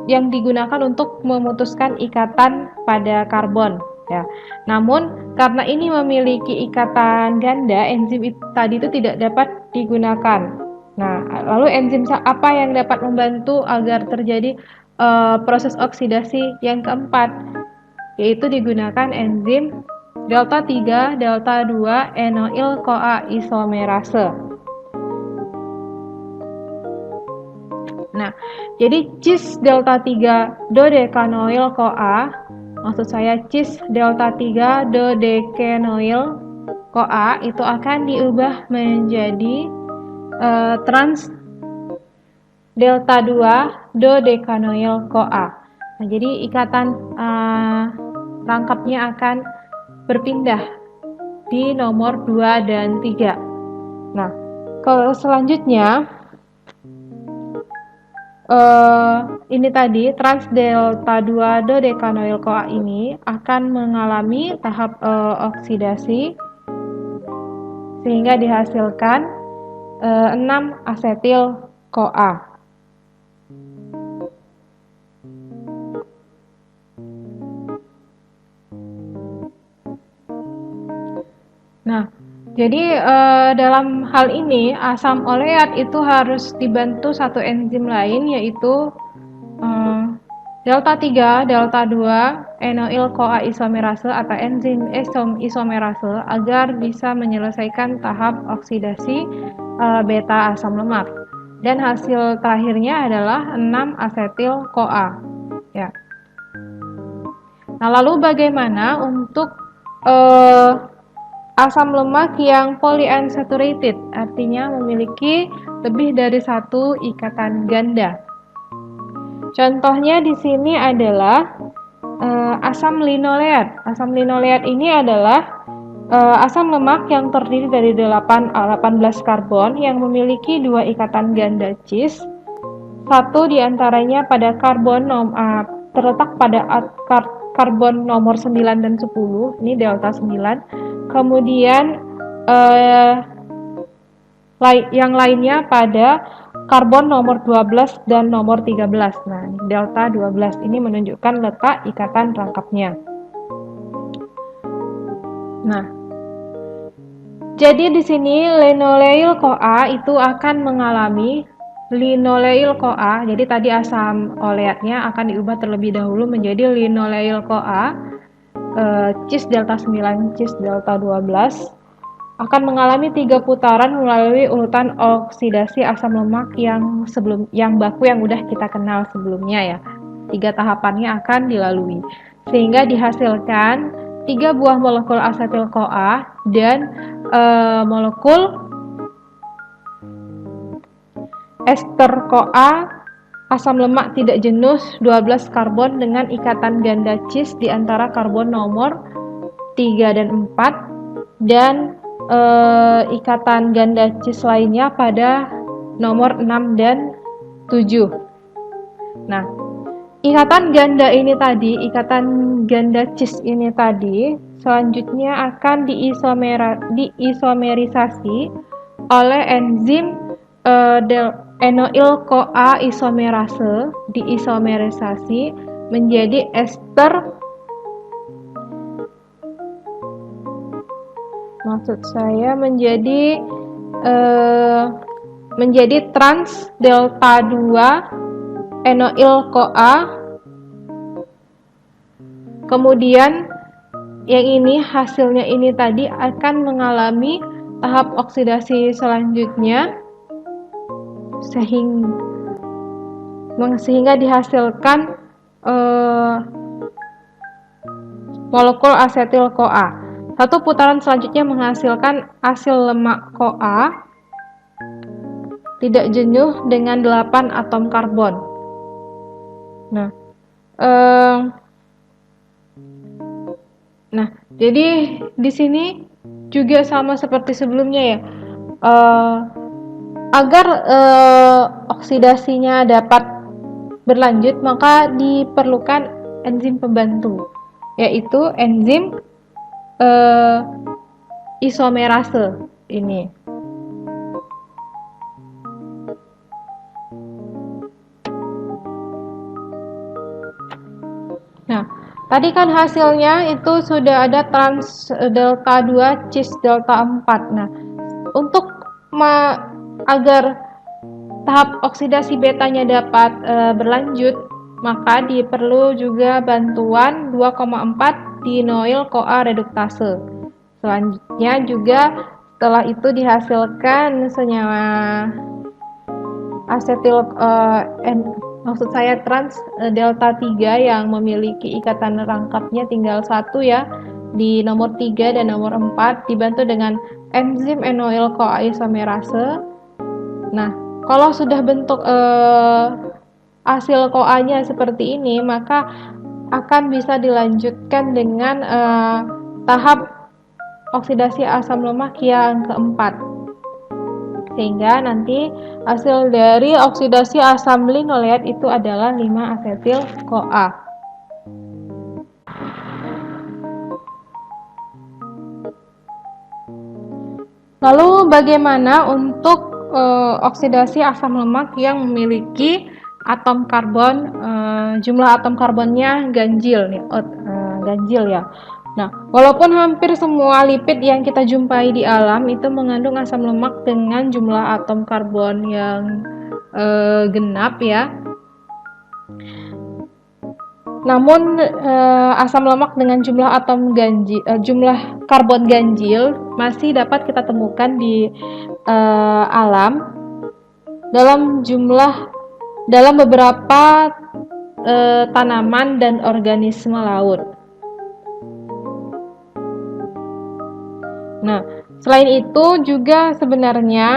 yang digunakan untuk memutuskan ikatan pada karbon ya. Namun karena ini memiliki ikatan ganda, enzim tadi itu tidak dapat digunakan. Nah, lalu enzim apa yang dapat membantu agar terjadi proses oksidasi yang keempat? Yaitu digunakan enzim delta 3 delta 2 enoil-CoA isomerase. Nah, jadi cis delta 3 dodekanoil-CoA, maksud saya cis delta 3 dodekanoil-CoA itu akan diubah menjadi trans delta 2 dodekanoil-CoA. Nah, jadi ikatan rangkapnya akan berpindah di nomor 2 dan 3. Nah, selanjutnya ini tadi trans delta 2 dodekanoil-CoA ini akan mengalami tahap oksidasi sehingga dihasilkan 6 asetil-CoA. Nah, jadi dalam hal ini asam oleat itu harus dibantu satu enzim lain, yaitu delta 3 delta 2 enoil-CoA isomerase atau enzim isomerase agar bisa menyelesaikan tahap oksidasi beta asam lemak. Dan hasil terakhirnya adalah 6 asetil-CoA. Ya. Nah, lalu bagaimana untuk asam lemak yang polyunsaturated, artinya memiliki lebih dari satu ikatan ganda? Contohnya di sini adalah asam linoleat. Asam linoleat ini adalah asam lemak yang terdiri dari 18 karbon yang memiliki 2 ikatan ganda cis. Satu diantaranya pada karbon terletak pada karbon nomor 9 dan 10, ini delta 9. Kemudian yang lainnya pada karbon nomor 12 dan nomor 13. Nah, delta 12 ini menunjukkan letak ikatan rangkapnya. Nah, jadi di sini linoleil-CoA itu akan mengalami linoleil-CoA. Jadi tadi asam oleatnya akan diubah terlebih dahulu menjadi linoleil-CoA, cis delta 9, cis delta 12. akan mengalami 3 putaran melalui urutan oksidasi asam lemak yang baku yang udah kita kenal sebelumnya ya. 3 tahapannya akan dilalui sehingga dihasilkan 3 buah molekul asetil-CoA dan molekul ester CoA asam lemak tidak jenuh 12 karbon dengan ikatan ganda cis di antara karbon nomor 3 dan 4 dan ikatan ganda cis lainnya pada nomor 6 dan 7. Nah, ikatan ganda cis ini tadi selanjutnya akan diisomerisasi oleh enzim enoil-CoA isomerase, diisomerisasi menjadi ester, menjadi trans delta 2 enoil-CoA. Kemudian yang ini hasilnya ini tadi akan mengalami tahap oksidasi selanjutnya sehingga dihasilkan molekul asetil-CoA. Satu putaran selanjutnya menghasilkan asil lemak CoA tidak jenuh dengan 8 atom karbon. Nah, jadi di sini juga sama seperti sebelumnya ya. Agar oksidasinya dapat berlanjut, maka diperlukan enzim pembantu, yaitu enzim isomerase ini. Nah, tadi kan hasilnya itu sudah ada trans delta 2 cis delta 4. Nah, untuk agar tahap oksidasi betanya dapat berlanjut, maka diperlu juga bantuan 2,4 dinoil-CoA reduktase. Selanjutnya juga setelah itu dihasilkan senyawa asetil trans delta 3 yang memiliki ikatan rangkapnya tinggal 1 ya, di nomor 3 dan nomor 4 dibantu dengan enzim enoil-CoA isomerase. Nah, kalau sudah bentuk hasil CoA-nya seperti ini, maka akan bisa dilanjutkan dengan tahap oksidasi asam lemak yang keempat. Sehingga nanti hasil dari oksidasi asam linoleat itu adalah 5-asetil-CoA. Lalu bagaimana untuk oksidasi asam lemak yang memiliki atom karbon, jumlah atom karbonnya ganjil ya. Nah, walaupun hampir semua lipid yang kita jumpai di alam itu mengandung asam lemak dengan jumlah atom karbon yang genap ya. Namun asam lemak dengan jumlah karbon ganjil masih dapat kita temukan di alam dalam beberapa tanaman dan organisme laut. Nah, selain itu juga sebenarnya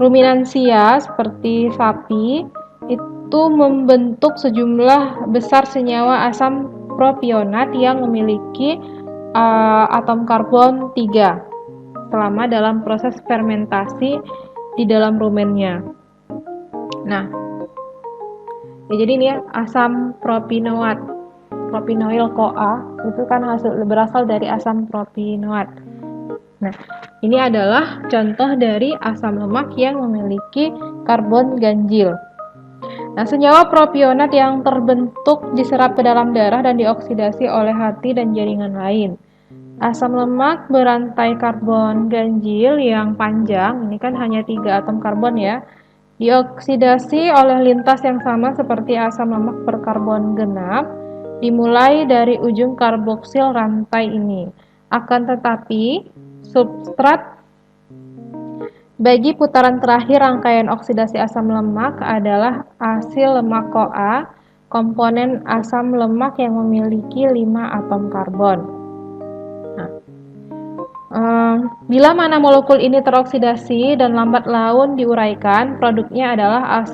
ruminansia seperti sapi itu membentuk sejumlah besar senyawa asam propionat yang memiliki atom karbon 3 selama dalam proses fermentasi di dalam rumennya. Nah, ya jadi ini ya, asam propinoat, propinoil-CoA itu kan berasal dari asam propinoat. Nah, ini adalah contoh dari asam lemak yang memiliki karbon ganjil. Nah, senyawa propionat yang terbentuk diserap ke dalam darah dan dioksidasi oleh hati dan jaringan lain. Asam lemak berantai karbon ganjil yang panjang, ini kan hanya 3 atom karbon ya, dioksidasi oleh lintas yang sama seperti asam lemak berkarbon genap, dimulai dari ujung karboksil rantai ini. Akan tetapi, Substrat bagi putaran terakhir rangkaian oksidasi asam lemak adalah asil lemak CoA, komponen asam lemak yang memiliki 5 atom karbon. Nah, bila mana molekul ini teroksidasi dan lambat laun diuraikan, produknya adalah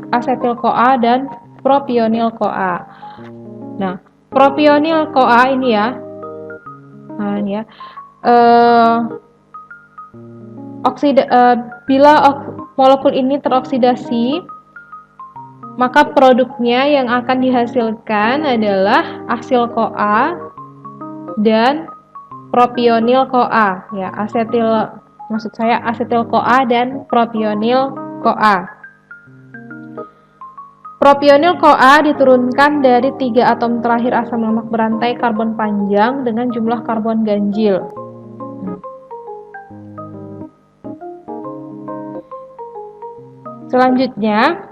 asetil CoA dan propionil CoA. Nah, propionil CoA ini ya, bila molekul ini teroksidasi, maka produknya yang akan dihasilkan adalah asil CoA dan propionil CoA ya, asetil CoA dan propionil CoA. Propionil CoA diturunkan dari 3 atom terakhir asam lemak berantai karbon panjang dengan jumlah karbon ganjil. Selanjutnya,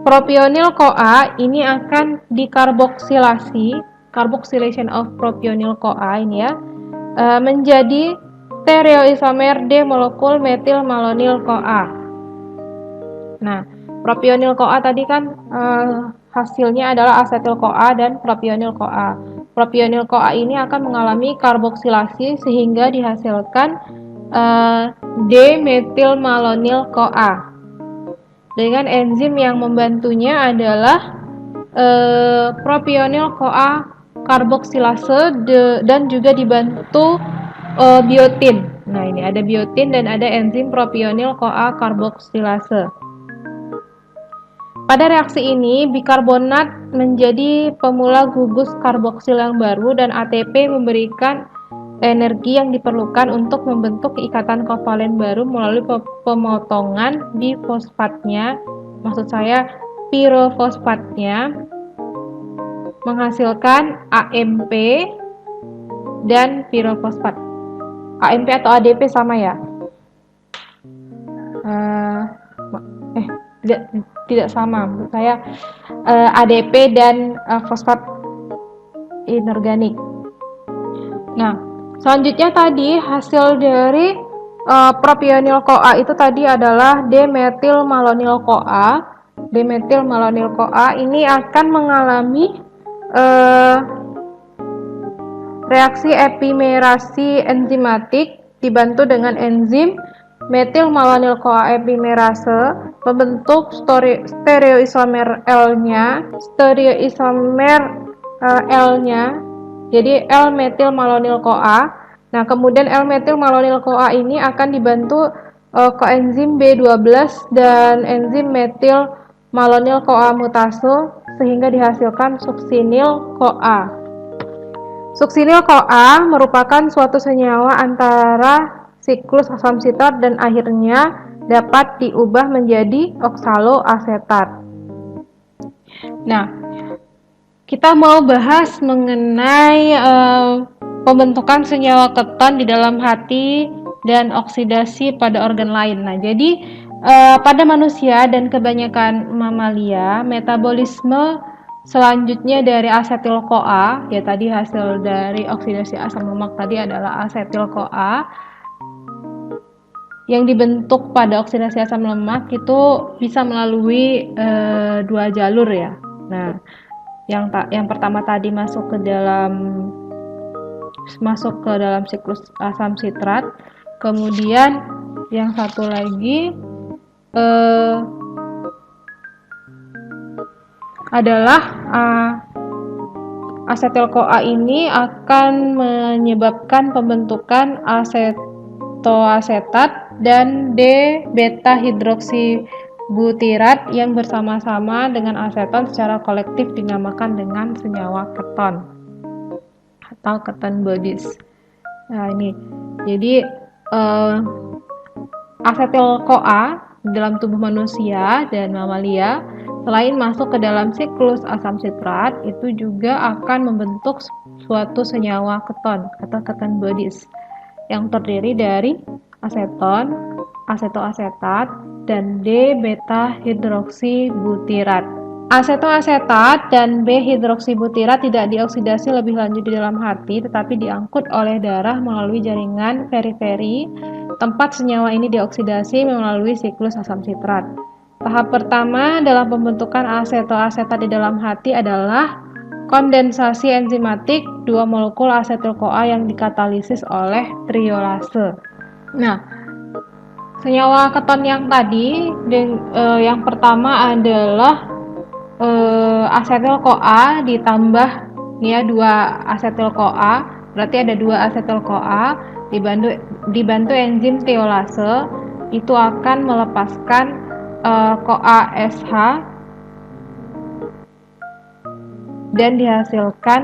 propionil CoA ini akan dikarboksilasi, carboxylation of propionil CoA ini ya, menjadi stereoisomer D molekul metil malonil CoA. Nah, propionil CoA tadi kan hasilnya adalah asetil CoA dan propionil CoA. Propionil CoA ini akan mengalami karboksilasi sehingga dihasilkan D-metil malonil CoA. Dengan enzim yang membantunya adalah propionil CoA karboksilase dan juga dibantu biotin. Nah, ini ada biotin dan ada enzim propionil CoA karboksilase. Pada reaksi ini, bikarbonat menjadi pemula gugus karboksil yang baru dan ATP memberikan energi yang diperlukan untuk membentuk ikatan kovalen baru melalui pemotongan di fosfatnya, maksud saya pirofosfatnya, menghasilkan AMP dan pirofosfat. AMP atau ADP sama ya? Tidak sama, menurut saya ADP dan fosfat inorganik. Nah, selanjutnya tadi hasil dari propionil CoA itu tadi adalah D-metil malonil CoA. D-metil malonil CoA ini akan mengalami reaksi epimerasi enzimatik dibantu dengan enzim metil malonil CoA epimerase membentuk stereoisomer L-nya, jadi L-metil malonil CoA. Nah, kemudian L-metil malonil CoA ini akan dibantu koenzim B12 dan enzim metil malonil CoA mutase sehingga dihasilkan suksinil CoA. Suksinil CoA merupakan suatu senyawa antara siklus asam sitrat dan akhirnya dapat diubah menjadi oksaloasetat. Nah, kita mau bahas mengenai pembentukan senyawa keton di dalam hati dan oksidasi pada organ lain. Nah, jadi pada manusia dan kebanyakan mamalia, metabolisme selanjutnya dari asetil CoA, ya tadi hasil dari oksidasi asam lemak tadi adalah asetil CoA, yang dibentuk pada oksidasi asam lemak itu bisa melalui 2 jalur ya. Nah, yang pertama tadi masuk ke dalam siklus asam sitrat, kemudian yang satu lagi adalah asetil CoA ini akan menyebabkan pembentukan asetoasetat dan D-beta hidroksibutirat yang bersama-sama dengan aseton secara kolektif dinamakan dengan senyawa keton atau keton bodies. Nah, ini jadi asetil CoA dalam tubuh manusia dan mamalia selain masuk ke dalam siklus asam sitrat itu juga akan membentuk suatu senyawa keton atau keton bodies yang terdiri dari aseton, asetoasetat, dan D-beta hidroksibutirat Asetoasetat dan B-hidroksibutirat tidak dioksidasi lebih lanjut di dalam hati, tetapi diangkut oleh darah melalui jaringan periferi, tempat senyawa ini dioksidasi melalui siklus asam sitrat. Tahap pertama dalam pembentukan asetoasetat di dalam hati adalah kondensasi enzimatik 2 molekul asetil-CoA yang dikatalisis oleh triolase. Nah, senyawa keton yang tadi, yang pertama adalah asetil-CoA ditambah ya 2 asetil-CoA, berarti ada 2 asetil-CoA dibantu enzim triolase, itu akan melepaskan CoA-SH dan dihasilkan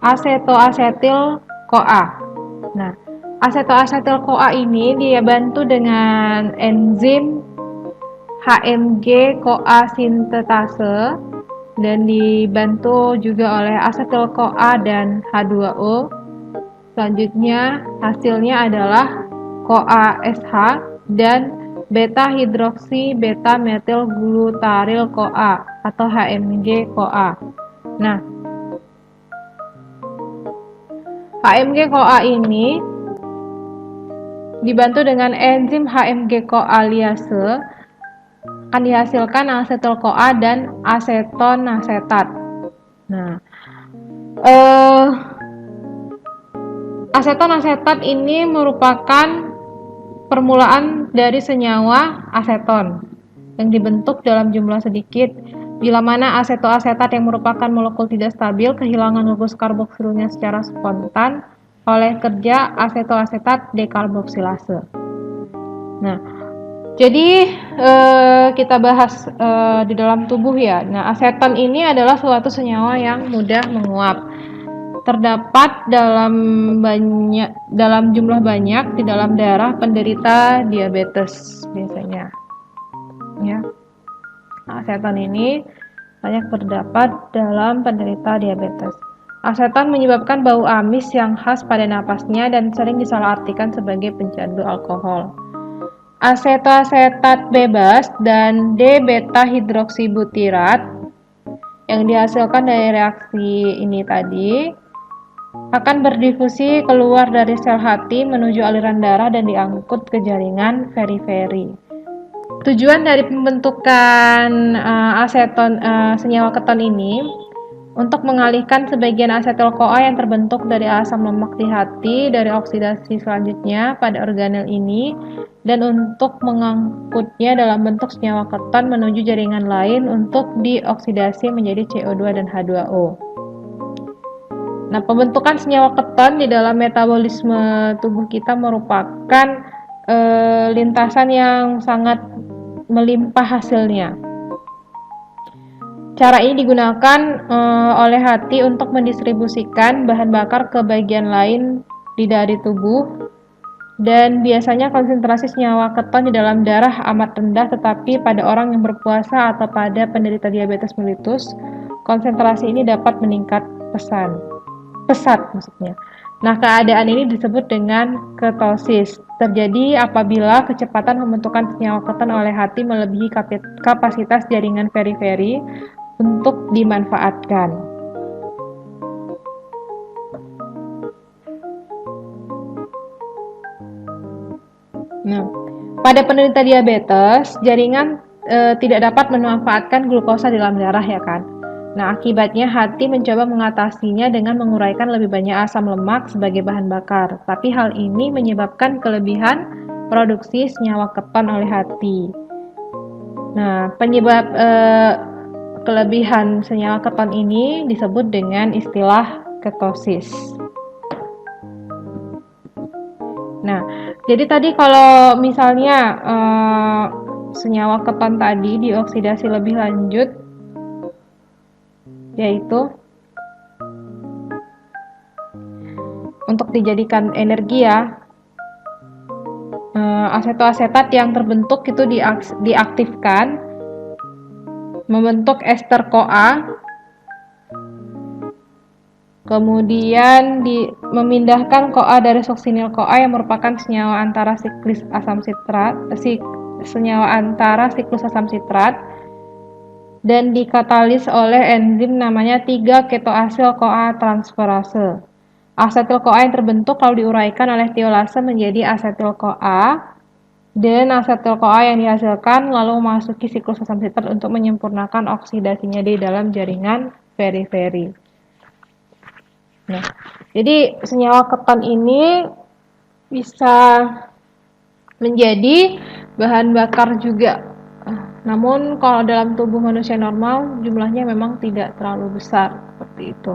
asetoasetil-CoA. Nah, asetoasetil-CoA ini dia bantu dengan enzim HMG-CoA sintetase dan dibantu juga oleh asetil-CoA dan H2O. Selanjutnya hasilnya adalah CoA-SH dan beta-hidroksi beta-metil-glutaril-CoA atau HMG-CoA. Nah, HMG-CoA ini dibantu dengan enzim HMG-CoA liase akan dihasilkan asetil-CoA dan asetonasetat. Nah, asetonasetat ini merupakan permulaan dari senyawa aseton yang dibentuk dalam jumlah sedikit, bila mana asetoasetat yang merupakan molekul tidak stabil kehilangan gugus karboksilnya secara spontan oleh kerja asetoasetat dekarboksilase. Nah, jadi kita bahas di dalam tubuh ya. Nah, aseton ini adalah suatu senyawa yang mudah menguap. Terdapat dalam jumlah banyak di dalam darah penderita diabetes biasanya. Ya. Nah, aseton ini banyak terdapat dalam penderita diabetes. Aseton menyebabkan bau amis yang khas pada napasnya dan sering disalahartikan sebagai pencandu alkohol. Asetoasetat bebas dan D-beta-hidroksibutirat yang dihasilkan dari reaksi ini tadi akan berdifusi keluar dari sel hati menuju aliran darah dan diangkut ke jaringan periferi. Tujuan dari pembentukan senyawa keton ini untuk mengalihkan sebagian asetil-CoA yang terbentuk dari asam lemak di hati dari oksidasi selanjutnya pada organel ini dan untuk mengangkutnya dalam bentuk senyawa keton menuju jaringan lain untuk dioksidasi menjadi CO2 dan H2O. Nah, pembentukan senyawa keton di dalam metabolisme tubuh kita merupakan lintasan yang sangat melimpah hasilnya. Cara ini digunakan oleh hati untuk mendistribusikan bahan bakar ke bagian lain dari tubuh, dan biasanya konsentrasi senyawa keton di dalam darah amat rendah, tetapi pada orang yang berpuasa atau pada penderita diabetes mellitus, konsentrasi ini dapat meningkat pesat maksudnya. Nah, keadaan ini disebut dengan ketosis. Terjadi apabila kecepatan pembentukan senyawa keton oleh hati melebihi kapasitas jaringan periferi untuk dimanfaatkan. Nah, pada penderita diabetes, jaringan tidak dapat memanfaatkan glukosa dalam darah ya kan. Nah, akibatnya hati mencoba mengatasinya dengan menguraikan lebih banyak asam lemak sebagai bahan bakar. Tapi hal ini menyebabkan kelebihan produksi senyawa keton oleh hati. Nah, penyebab kelebihan senyawa keton ini disebut dengan istilah ketosis. Nah, jadi tadi kalau misalnya senyawa keton tadi dioksidasi lebih lanjut, yaitu untuk dijadikan energi ya, asetoasetat yang terbentuk itu diaktifkan membentuk ester CoA, kemudian memindahkan CoA dari suksinil CoA yang merupakan senyawa antara siklus asam sitrat dan dikatalis oleh enzim namanya 3-ketoasil-CoA transferase. Asetil-CoA yang terbentuk lalu diuraikan oleh tiolase menjadi asetil-CoA, dan asetil-CoA yang dihasilkan lalu memasuki siklus asam sitat untuk menyempurnakan oksidasinya di dalam jaringan periferi. Nah, jadi senyawa keton ini bisa menjadi bahan bakar juga. Namun kalau dalam tubuh manusia normal jumlahnya memang tidak terlalu besar seperti itu.